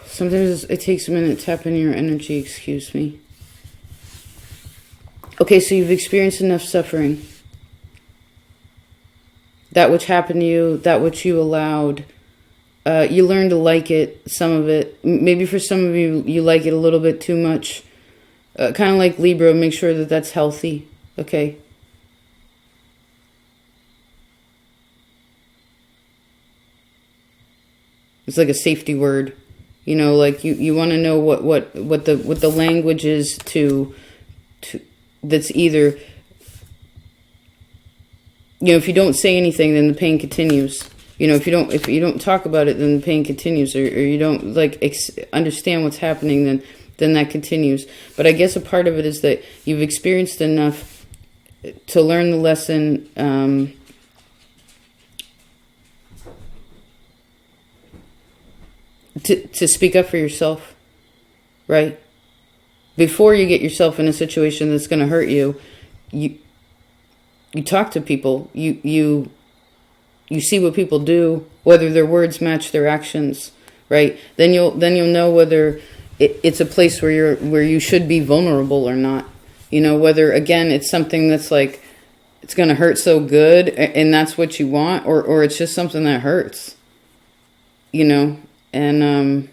Speaker 2: Sometimes it takes a minute to tap into your energy, excuse me. Okay, so you've experienced enough suffering. That which happened to you, that which you allowed, you learned to like it, some of it. Maybe for some of you, you like it a little bit too much. Kind of like Libra, make sure that that's healthy, okay? It's like a safety word. You know, like you want to know what the language is to that's either, you know, if you don't say anything, then the pain continues. You know, if you don't talk about it, then the pain continues, or you don't like understand what's happening, then that continues. But I guess a part of it is that you've experienced enough to learn the lesson. To speak up for yourself, right? Before you get yourself in a situation that's going to hurt you, you talk to people. You see what people do, whether their words match their actions, right? Then you'll know whether it's a place where you should be vulnerable or not. You know, whether again it's something that's like it's going to hurt so good, and that's what you want, or it's just something that hurts. You know. And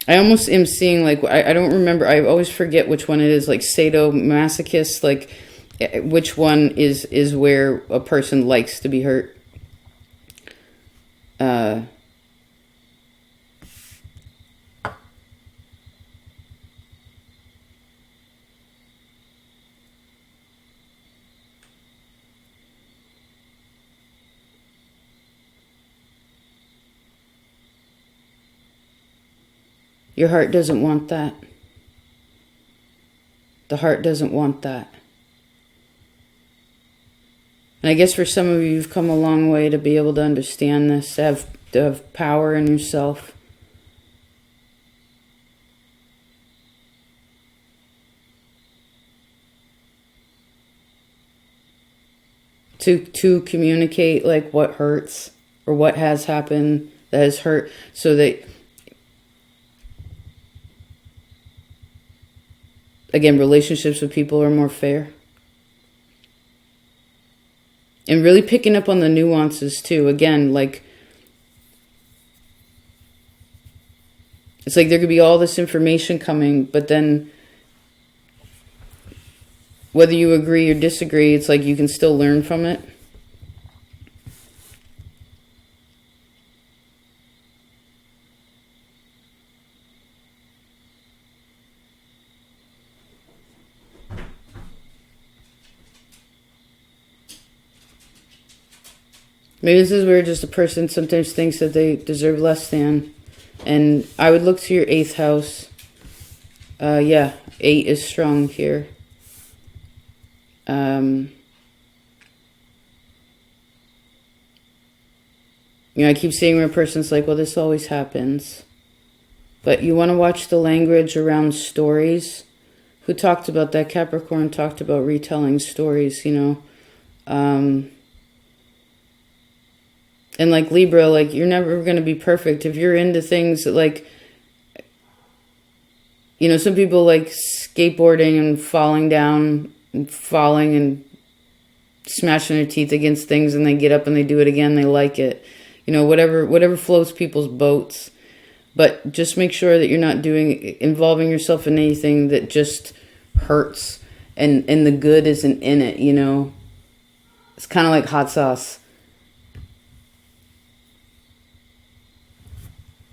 Speaker 2: I almost am seeing, like, I don't remember, I always forget which one it is, like sadomasochist, like which one is where a person likes to be hurt. Your heart doesn't want that. The heart doesn't want that. And I guess for some of you, you've come a long way to be able to understand this, to have power in yourself. To communicate like what hurts or what has happened that has hurt, so that again, relationships with people are more fair. And really picking up on the nuances too. Again, like, it's like there could be all this information coming, but then whether you agree or disagree, it's like you can still learn from it. Maybe this is where just a person sometimes thinks that they deserve less than. And I would look to your 8th house. Yeah, 8 is strong here. You know, I keep seeing where a person's like, well, this always happens. But you want to watch the language around stories. Who talked about that? Capricorn talked about retelling stories, you know. And like Libra, like, you're never going to be perfect. If you're into things that, like, you know, some people like skateboarding and falling down and falling and smashing their teeth against things, and they get up and they do it again. They like it. you know, whatever floats people's boats. But just make sure that you're not involving yourself in anything that just hurts, and the good isn't in it, you know. It's kind of like hot sauce.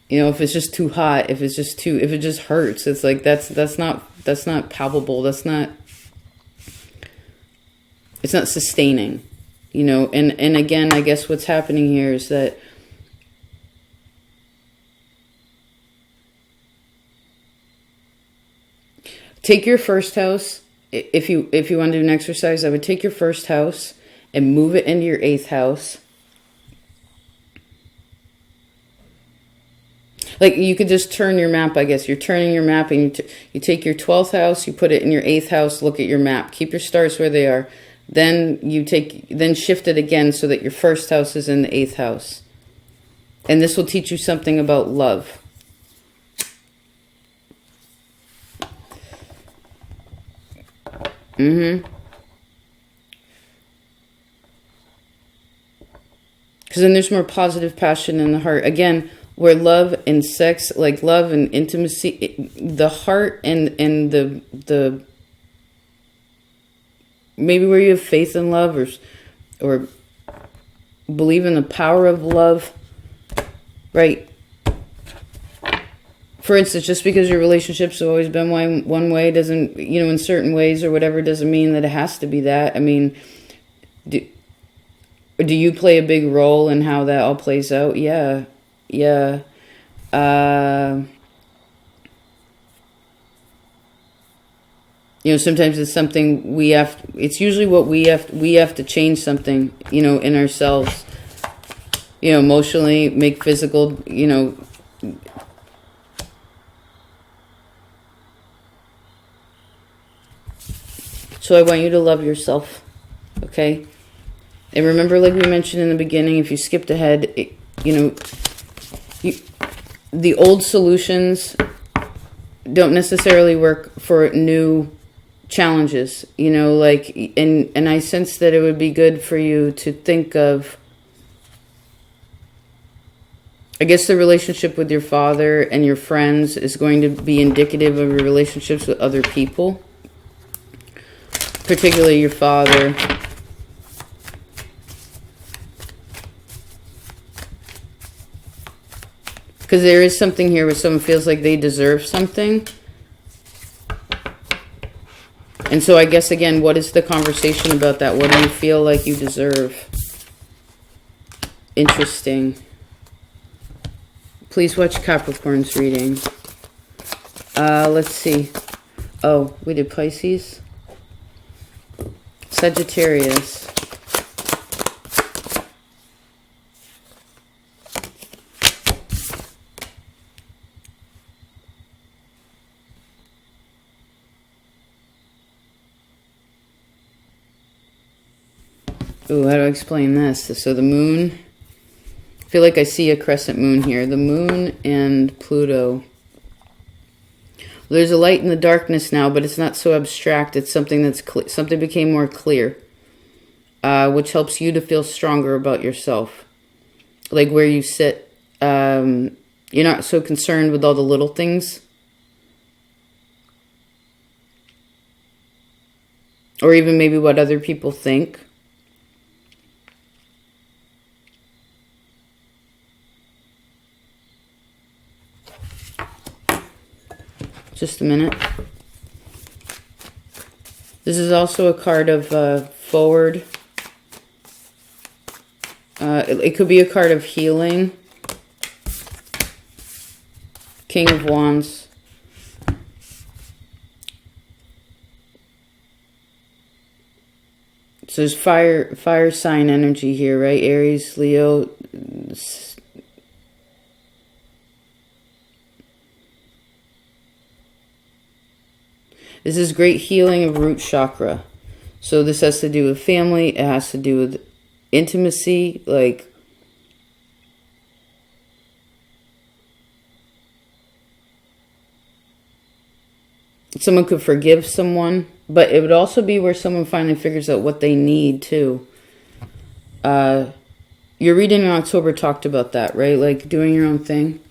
Speaker 2: You know, if it's just too hot, if it just hurts, it's like that's not palpable. It's not sustaining, you know. And again, I guess what's happening here is that take your first house. If you want to do an exercise, I would take your first house and move it into your 8th house. Like, you could just turn your map, I guess. You're turning your map, and you take your 12th house, you put it in your 8th house, look at your map. Keep your stars where they are. Then shift it again so that your first house is in the 8th house. And this will teach you something about love. Because then there's more positive passion in the heart. Again, where love and sex, like love and intimacy, the heart and the maybe where you have faith in love, or believe in the power of love, right? For instance, just because your relationships have always been one way doesn't, you know, in certain ways or whatever, doesn't mean that it has to be that. I mean, do you play a big role in how that all plays out? Yeah. You know, sometimes it's something it's usually what we have to change something, you know, in ourselves, you know, emotionally, make physical, you know. So I want you to love yourself, okay? And remember, like we mentioned in the beginning, if you skipped ahead, you know, the old solutions don't necessarily work for new challenges, you know, like, and I sense that it would be good for you to think of, I guess the relationship with your father and your friends is going to be indicative of your relationships with other people, particularly your father. Because there is something here where someone feels like they deserve something. And so I guess, again, what is the conversation about that? What do you feel like you deserve? Interesting. Please watch Capricorn's reading. Let's see. Oh, we did Pisces. Sagittarius. Ooh, how do I explain this? So the moon, I feel like I see a crescent moon here. The moon and Pluto. There's a light in the darkness now, but it's not so abstract. It's something that's something became more clear, which helps you to feel stronger about yourself. Like where you sit, you're not so concerned with all the little things. Or even maybe what other people think. Just a minute. This is also a card of forward. It could be a card of healing. King of Wands. So there's fire sign energy here, right? Aries, Leo. This is great healing of root chakra. So this has to do with family. It has to do with intimacy. Like, someone could forgive someone. But it would also be where someone finally figures out what they need too. your reading in October talked about that, right? Like doing your own thing.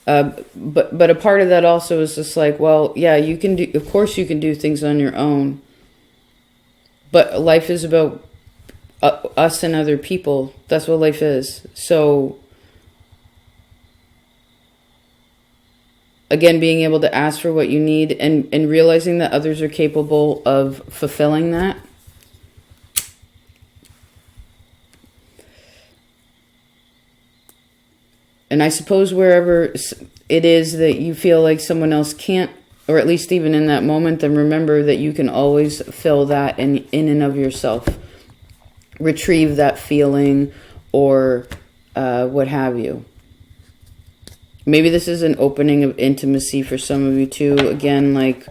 Speaker 2: But a part of that also is just like, well, yeah, you can do, of course you can do things on your own. But life is about us and other people. That's what life is. So, again, being able to ask for what you need and realizing that others are capable of fulfilling that. And I suppose wherever it is that you feel like someone else can't, or at least even in that moment, then remember that you can always fill that in and of yourself. Retrieve that feeling or what have you. Maybe this is an opening of intimacy for some of you too. Again, like...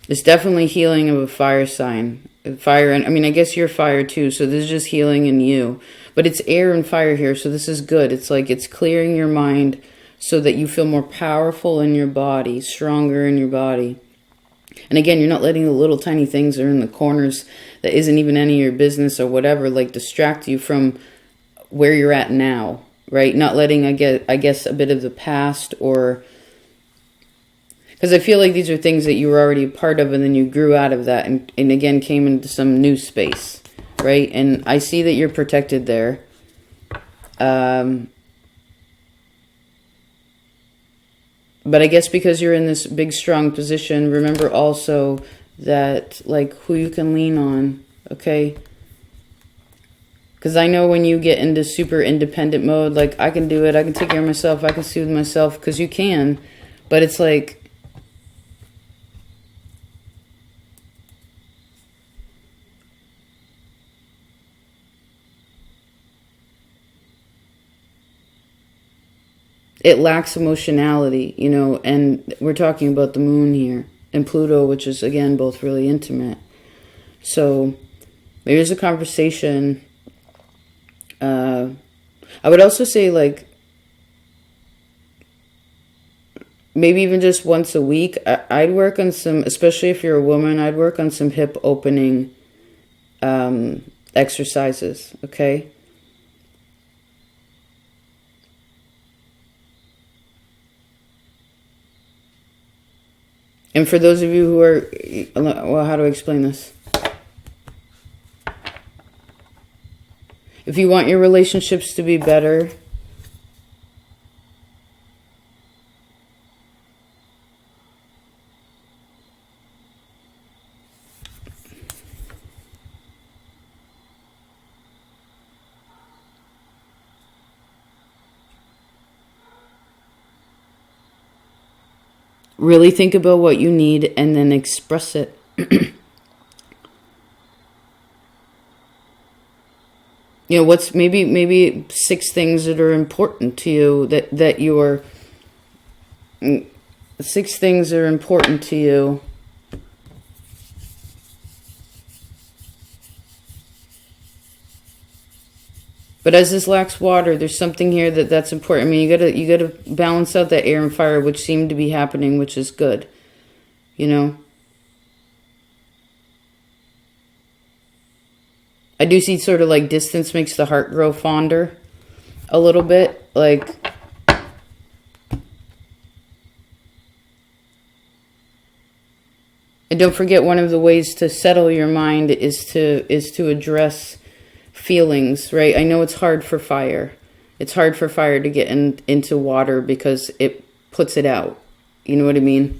Speaker 2: It's definitely healing of a fire sign. Fire, and I mean, I guess you're fire too, so this is just healing in you. But it's air and fire here, so this is good. It's like it's clearing your mind so that you feel more powerful in your body, stronger in your body. And again, you're not letting the little tiny things that are in the corners that isn't even any of your business or whatever, like distract you from where you're at now, right? Not letting, I guess, a bit of the past or... Because I feel like these are things that you were already a part of and then you grew out of that and again came into some new space, right? And I see that you're protected there. But I guess because you're in this big, strong position, remember also that, like, who you can lean on, okay? Because I know when you get into super independent mode, like, I can do it, I can take care of myself, I can soothe myself, because you can. But it's like... it lacks emotionality, you know, and we're talking about the moon here and Pluto, which is, again, both really intimate. So maybe there's a conversation. I would also say, like, maybe even just once a week, I'd work on some, especially if you're a woman, I'd work on some hip opening exercises, okay? And for those of you who are, well, how do I explain this? If you want your relationships to be better, really think about what you need and then express it. You know, what's maybe 6 things that are important to you that you're 6 things that are important to you. But as this lacks water, there's something here that's important. I mean, you gotta balance out that air and fire, which seem to be happening, which is good. You know? I do see sort of like distance makes the heart grow fonder a little bit. Like, and don't forget, one of the ways to settle your mind is to address feelings, right? I know it's hard for fire. It's hard for fire to get into water because it puts it out. You know what I mean?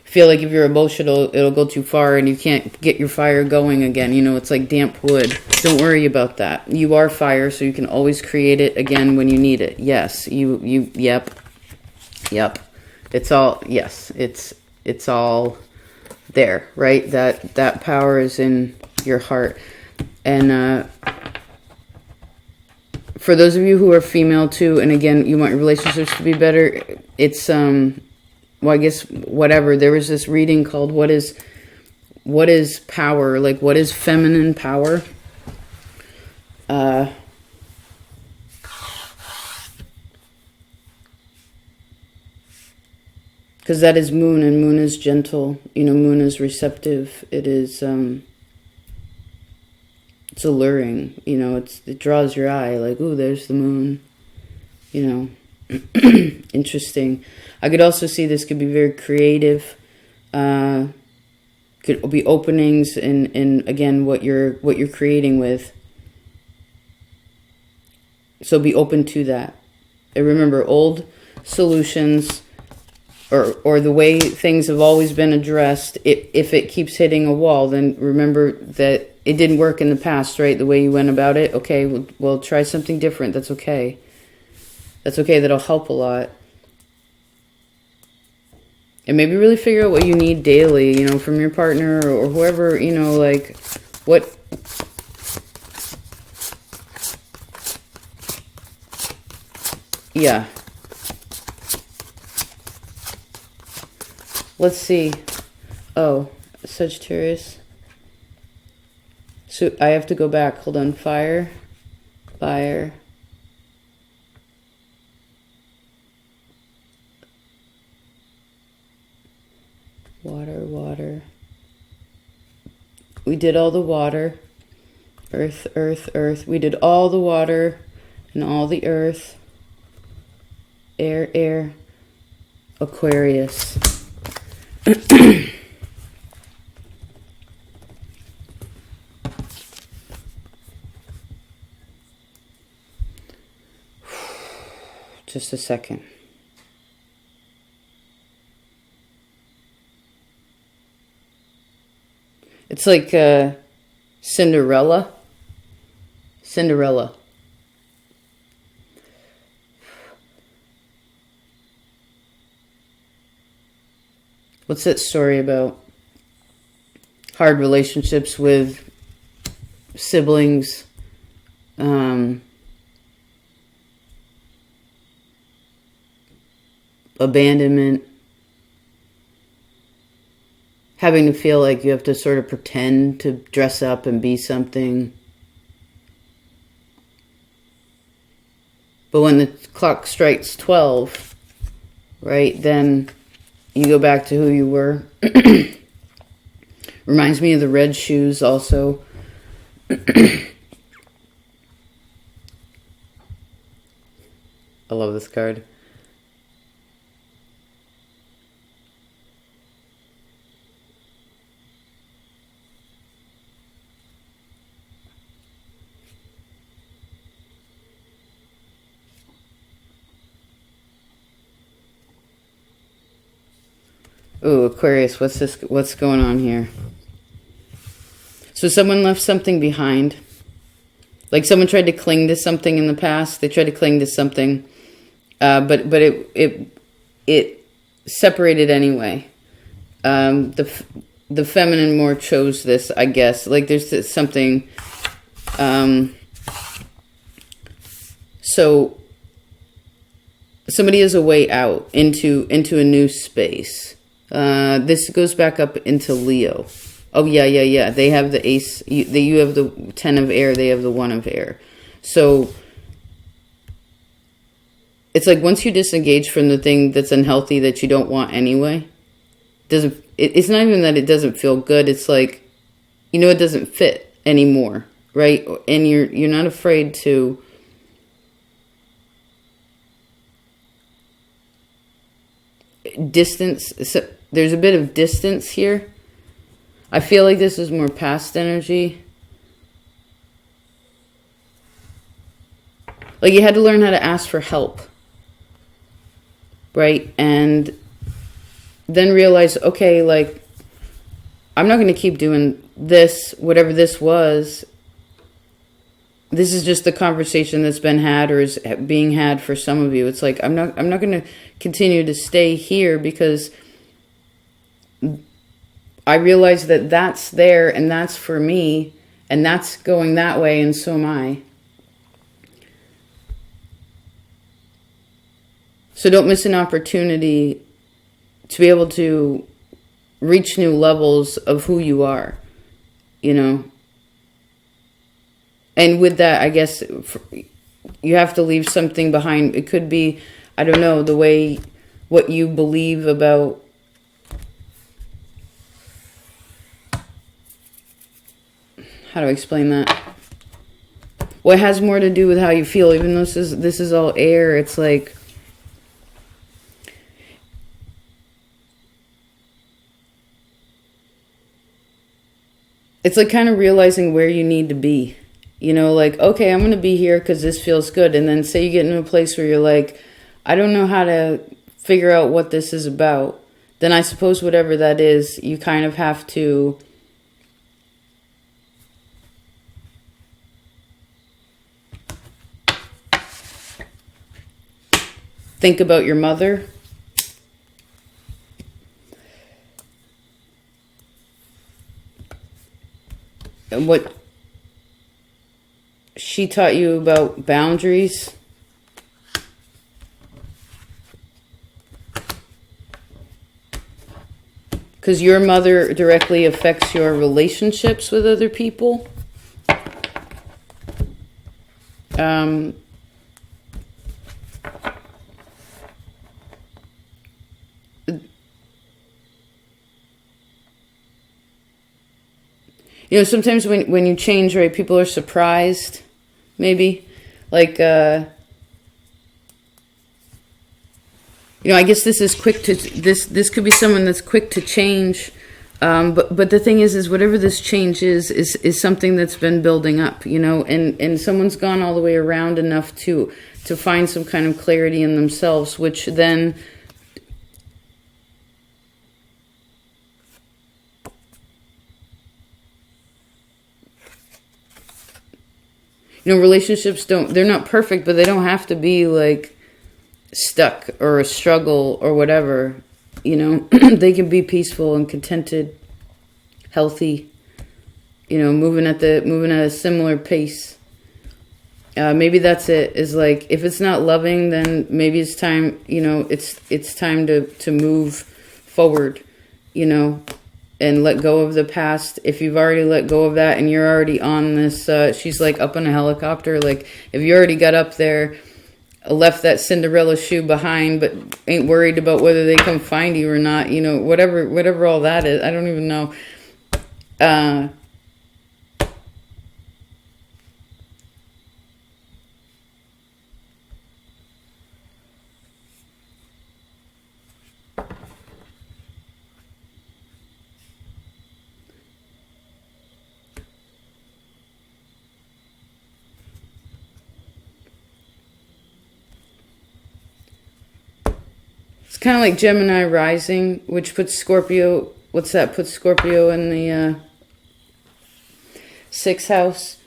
Speaker 2: Feel like if you're emotional, it'll go too far and you can't get your fire going again. You know, it's like damp wood. Don't worry about that. You are fire, so you can always create it again when you need it. Yes, yep. It's all, yes, it's all there, right? That power is in your heart. And for those of you who are female too, and again, you want your relationships to be better, it's well, I guess whatever. There was this reading called what is power? Like, what is feminine power? Because that is moon, and moon is gentle. You know, moon is receptive. It is, it's alluring. You know, it draws your eye. Like, ooh, there's the moon. You know, interesting. I could also see this could be very creative. Could be openings in again what you're creating with. So be open to that. And remember, old solutions or the way things have always been addressed, if it keeps hitting a wall, then remember that it didn't work in the past, right? The way you went about it. Okay, we'll try something different. That's okay. That's okay. That'll help a lot. And maybe really figure out what you need daily, you know, from your partner or whoever, you know, like what... Yeah. Let's see. Oh, Sagittarius. So I have to go back. Hold on. Fire. Fire. Water, water. We did all the water. Earth, earth, earth. We did all the water and all the earth. Air, air. Aquarius. Just a second. It's like Cinderella. Cinderella. What's that story about? Hard relationships with siblings. Abandonment. Having to feel like you have to sort of pretend to dress up and be something. But when the clock strikes 12, right, then you go back to who you were. Reminds me of the red shoes also. I love this card. Ooh, Aquarius, what's going on here? So someone left something behind. Like someone tried to cling to something in the past. They tried to cling to something. But it separated anyway. The feminine more chose this, I guess. Like there's something so somebody has a way out into a new space. This goes back up into Leo. Oh, yeah. They have the ace. You have the 10 of air. They have the 1 of air. So it's like once you disengage from the thing that's unhealthy that you don't want anyway, it's not even that it doesn't feel good. It's like, you know, it doesn't fit anymore, right? And you're not afraid to distance. So there's a bit of distance here. I feel like this is more past energy. Like you had to learn how to ask for help. Right? And then realize, okay, like, I'm not going to keep doing this, whatever this was. This is just the conversation that's been had or is being had for some of you. It's like, I'm not going to continue to stay here because I realize that that's there and that's for me and that's going that way and so am I. So don't miss an opportunity to be able to reach new levels of who you are, you know. And with that, I guess you have to leave something behind. It could be, I don't know, the way what you believe about how do I explain that? Well, it has more to do with how you feel. Even though this is all air, it's like kind of realizing where you need to be. You know, like, okay, I'm going to be here because this feels good. And then say you get into a place where you're like, I don't know how to figure out what this is about. Then I suppose whatever that is, you kind of have to think about your mother. And what she taught you about boundaries. Because your mother directly affects your relationships with other people. You know, sometimes when you change, right, people are surprised, maybe. Like, you know, I guess this is quick to, this could be someone that's quick to change. But the thing is whatever this change is something that's been building up, you know, and someone's gone all the way around enough to find some kind of clarity in themselves, which then you know, relationships they're not perfect, but they don't have to be like stuck or a struggle or whatever, you know. They can be peaceful and contented, healthy, you know, moving at a similar pace. Maybe that's it, is like, if it's not loving, then maybe it's time, you know, it's time to move forward, you know, and let go of the past. If you've already let go of that and you're already on this, she's like up in a helicopter. Like, if you already got up there, left that Cinderella shoe behind, but ain't worried about whether they come find you or not, you know, whatever all that is. I don't even know. It's kind of like Gemini rising, which puts Scorpio, what's that? Puts Scorpio in the 6th house.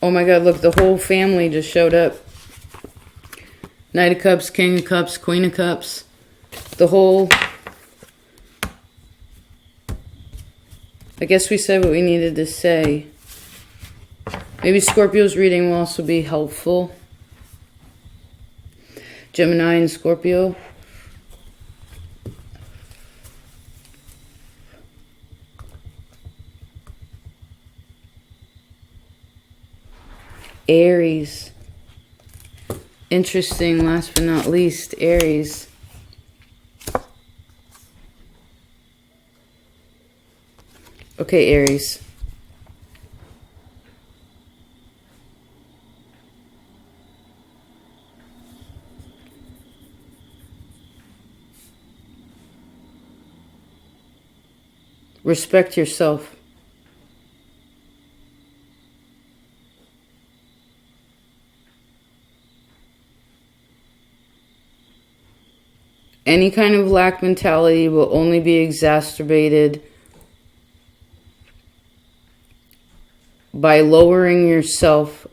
Speaker 2: Oh my God, look, the whole family just showed up. Knight of Cups, King of Cups, Queen of Cups. The whole... I guess we said what we needed to say. Maybe Scorpio's reading will also be helpful. Gemini and Scorpio. Aries. Interesting, last but not least, Aries. Okay, Aries. Respect yourself. Any kind of lack mentality will only be exacerbated by lowering yourself,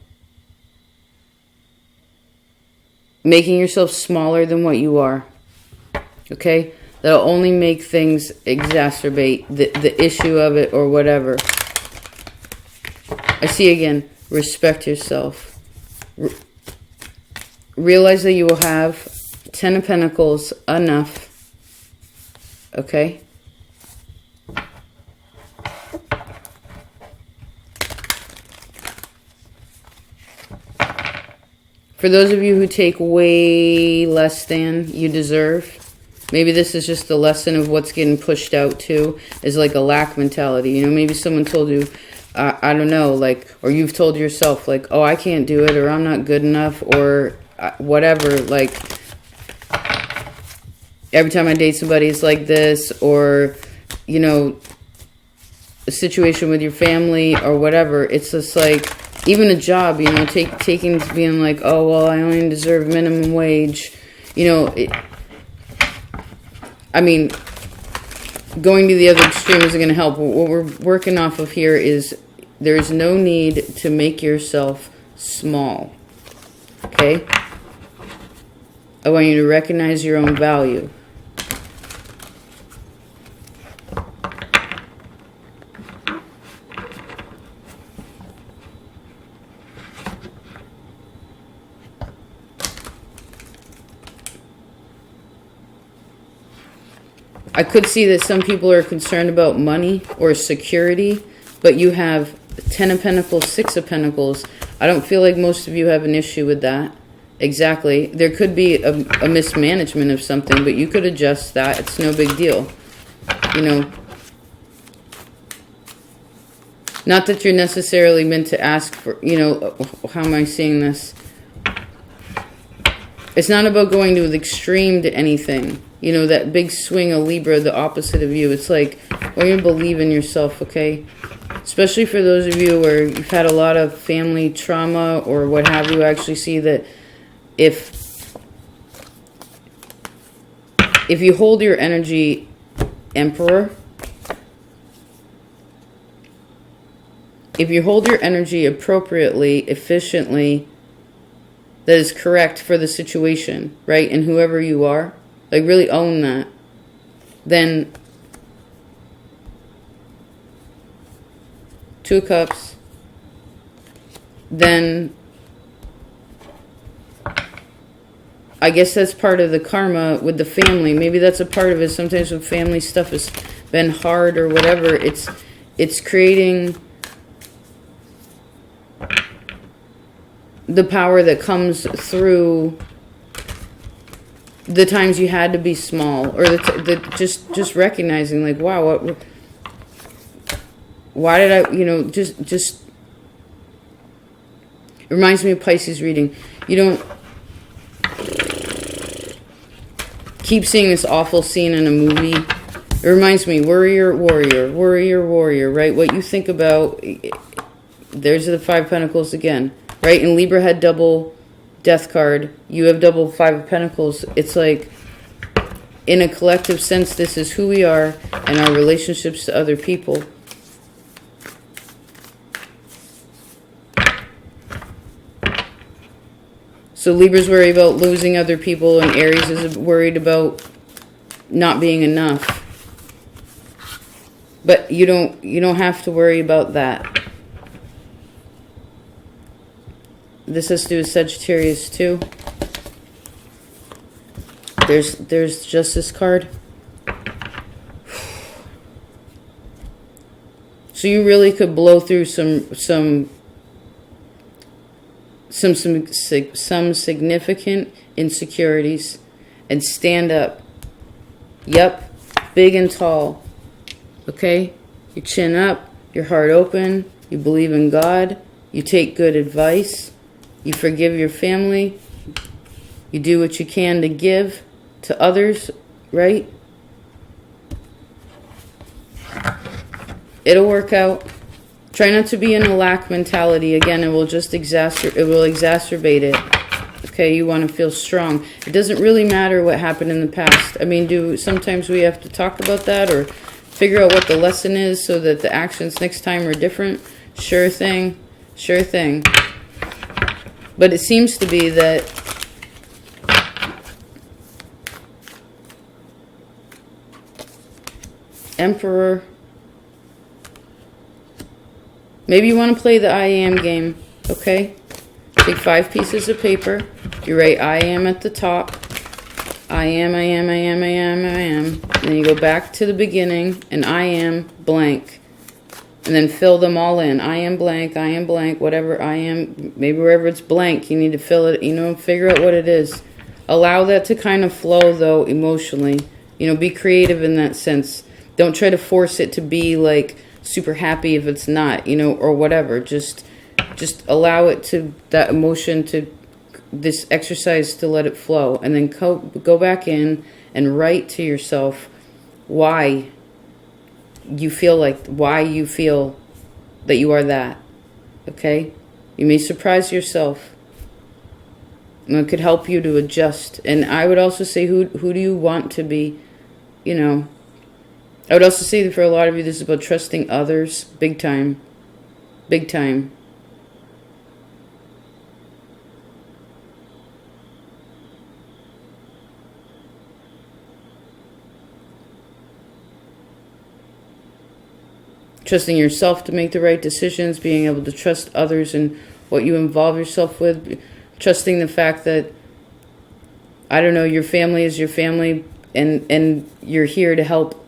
Speaker 2: making yourself smaller than what you are. Okay? That'll only make things exacerbate the issue of it or whatever. I see again, respect yourself. Realize that you will have 10 of Pentacles enough. Okay? For those of you who take way less than you deserve, maybe this is just the lesson of what's getting pushed out too, is like a lack mentality. You know, maybe someone told you, I don't know, like, or you've told yourself, like, oh, I can't do it, or I'm not good enough, or whatever. Like, every time I date somebody, it's like this, or, you know, a situation with your family or whatever. It's just like, even a job, you know, taking to being like, oh, well, I only deserve minimum wage. You know, I mean, going to the other extreme isn't going to help. What we're working off of here is there's no need to make yourself small. Okay? I want you to recognize your own value. I could see that some people are concerned about money or security, but you have 10 of Pentacles, 6 of Pentacles. I don't feel like most of you have an issue with that. Exactly. There could be a mismanagement of something, but you could adjust that. It's no big deal. You know, not that you're necessarily meant to ask for, you know, how am I seeing this? It's not about going to the extreme to anything. You know, that big swing of Libra, the opposite of you. It's like, well, you believe in yourself, okay? Especially for those of you where you've had a lot of family trauma or what have you. I actually see that if you hold your energy Emperor, if you hold your energy appropriately, efficiently, that is correct for the situation, right? And whoever you are, like really own that, then 2 of Cups, then I guess that's part of the karma with the family. Maybe that's a part of it. Sometimes when family stuff has been hard or whatever, it's creating the power that comes through the times you had to be small, or just recognizing, like, wow, why did I, you know, just it reminds me of Pisces reading. You don't keep seeing this awful scene in a movie. It reminds me, warrior, warrior, warrior, warrior, right? What you think about, there's the 5 Pentacles again, right? And Libra had double Death card. You have double 5 of Pentacles. It's like, in a collective sense, this is who we are and our relationships to other people. So Libra's worried about losing other people, and Aries is worried about not being enough. But you don't have to worry about that. This has to do with Sagittarius too. There's Justice card. So you really could blow through some significant insecurities and stand up. Yep, big and tall. Okay? Your chin up, your heart open, you believe in God, you take good advice. You forgive your family. You do what you can to give to others, right? It'll work out. Try not to be in a lack mentality. Again, it will just exacerbate it. Okay, you want to feel strong. It doesn't really matter what happened in the past. I mean, sometimes we have to talk about that or figure out what the lesson is so that the actions next time are different. Sure thing. Sure thing. But it seems to be that Emperor, maybe you want to play the I am game, okay? Take 5 pieces of paper. You write I am at the top. I am, I am, I am, I am, I am. Then you go back to the beginning and I am blank. And then fill them all in. I am blank, whatever I am. Maybe wherever it's blank, you need to fill it, figure out what it is. Allow that to kind of flow, though, emotionally. Be creative in that sense. Don't try to force it to be, like, super happy if it's not, or whatever. Just allow it to, that emotion to, this exercise to let it flow. And then go back in and write to yourself why you feel that you are that. Okay? You may surprise yourself. And it could help you to adjust. And I would also say, who do you want to be? I would also say that for a lot of you, this is about trusting others. Big time. Big time. Trusting yourself to make the right decisions, being able to trust others in what you involve yourself with, trusting the fact that, I don't know, your family is your family, and you're here to help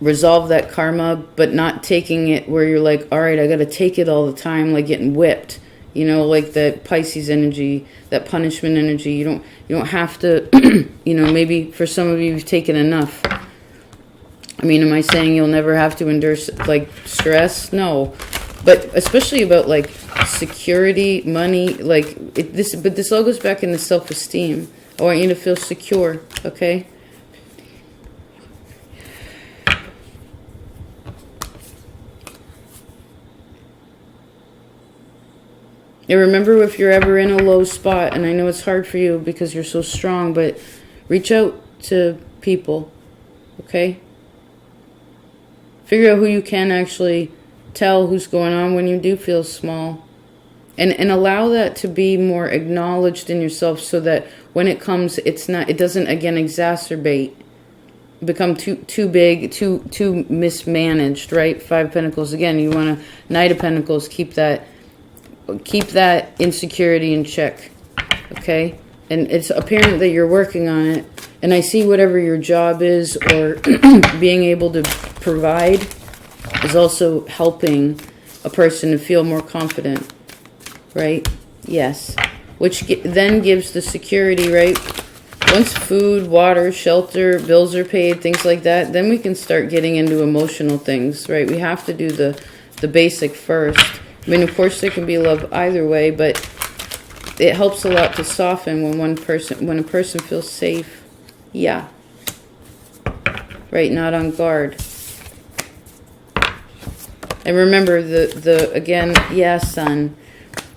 Speaker 2: resolve that karma, but not taking it where you're like, all right, I got to take it all the time, like getting whipped, like that Pisces energy, that punishment energy. You don't have to, maybe for some of you, you've taken enough. I mean, am I saying you'll never have to endure, like, stress? No. But especially about, like, security, money, like, but this all goes back into self-esteem. I want you to feel secure, okay? And remember, if you're ever in a low spot, and I know it's hard for you because you're so strong, but reach out to people, okay? Figure out who you can actually tell who's going on when you do feel small. And allow that to be more acknowledged in yourself so that when it comes, it doesn't, again, exacerbate, become too big, too mismanaged, right? 5 of Pentacles, again, you want to, Knight of Pentacles, keep that insecurity in check, okay? And it's apparent that you're working on it. And I see whatever your job is or being able to provide is also helping a person to feel more confident, right? Yes. Which then gives the security, right? Once food, water, shelter, bills are paid, things like that, then we can start getting into emotional things, right? We have to do the basic first. I mean, of course, there can be love either way, but it helps a lot to soften when a person feels safe. Yeah. Right, not on guard. And remember again, yeah, son.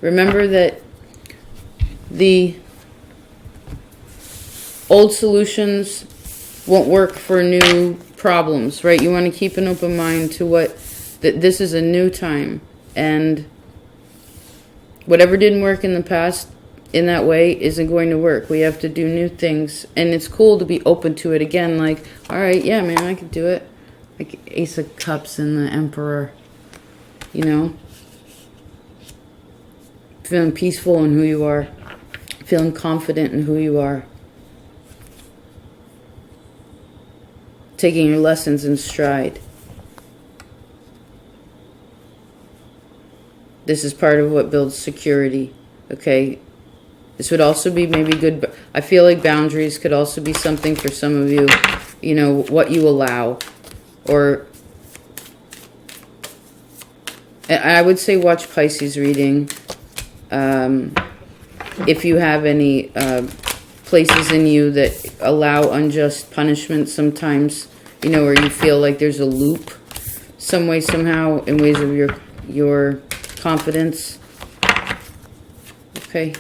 Speaker 2: Remember that the old solutions won't work for new problems, right? You want to keep an open mind to that this is a new time, and whatever didn't work in the past in that way isn't going to work. We have to do new things, and it's cool to be open to it again. Like, all right, yeah, man, I could do it. Like Ace of Cups and the Emperor, feeling peaceful in who you are, feeling confident in who you are, taking your lessons in stride. This is part of what builds security, okay? This would also be maybe good. I feel like boundaries could also be something for some of you, what you allow. Or I would say watch Pisces reading. If you have any places in you that allow unjust punishment sometimes, or you feel like there's a loop some way, somehow, in ways of your confidence. Okay.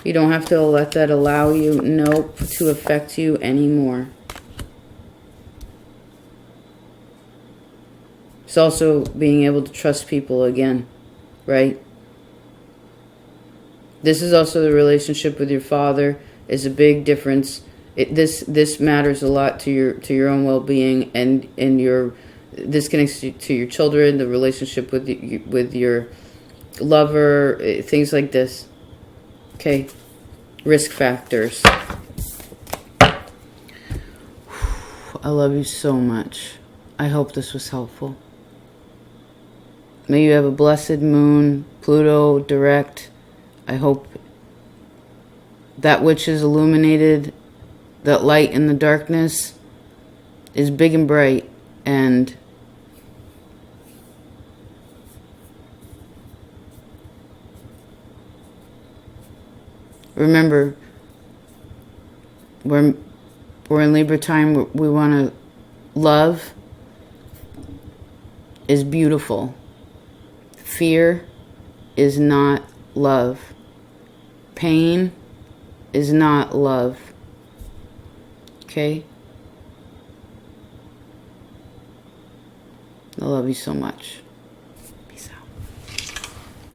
Speaker 2: You don't have to let that allow you, to affect you anymore. It's also being able to trust people again, right? This is also the relationship with your father is a big difference. This matters a lot to your own well-being, and this connects to your children, the relationship with your lover, things like this. Okay, risk factors. I love you so much. I hope this was helpful. May you have a blessed moon, Pluto direct. I hope that which is illuminated, that light in the darkness, is big and bright, and remember, we're in Libra time. We want to love is beautiful. Fear is not love. Pain is not love. Okay? I love you so much.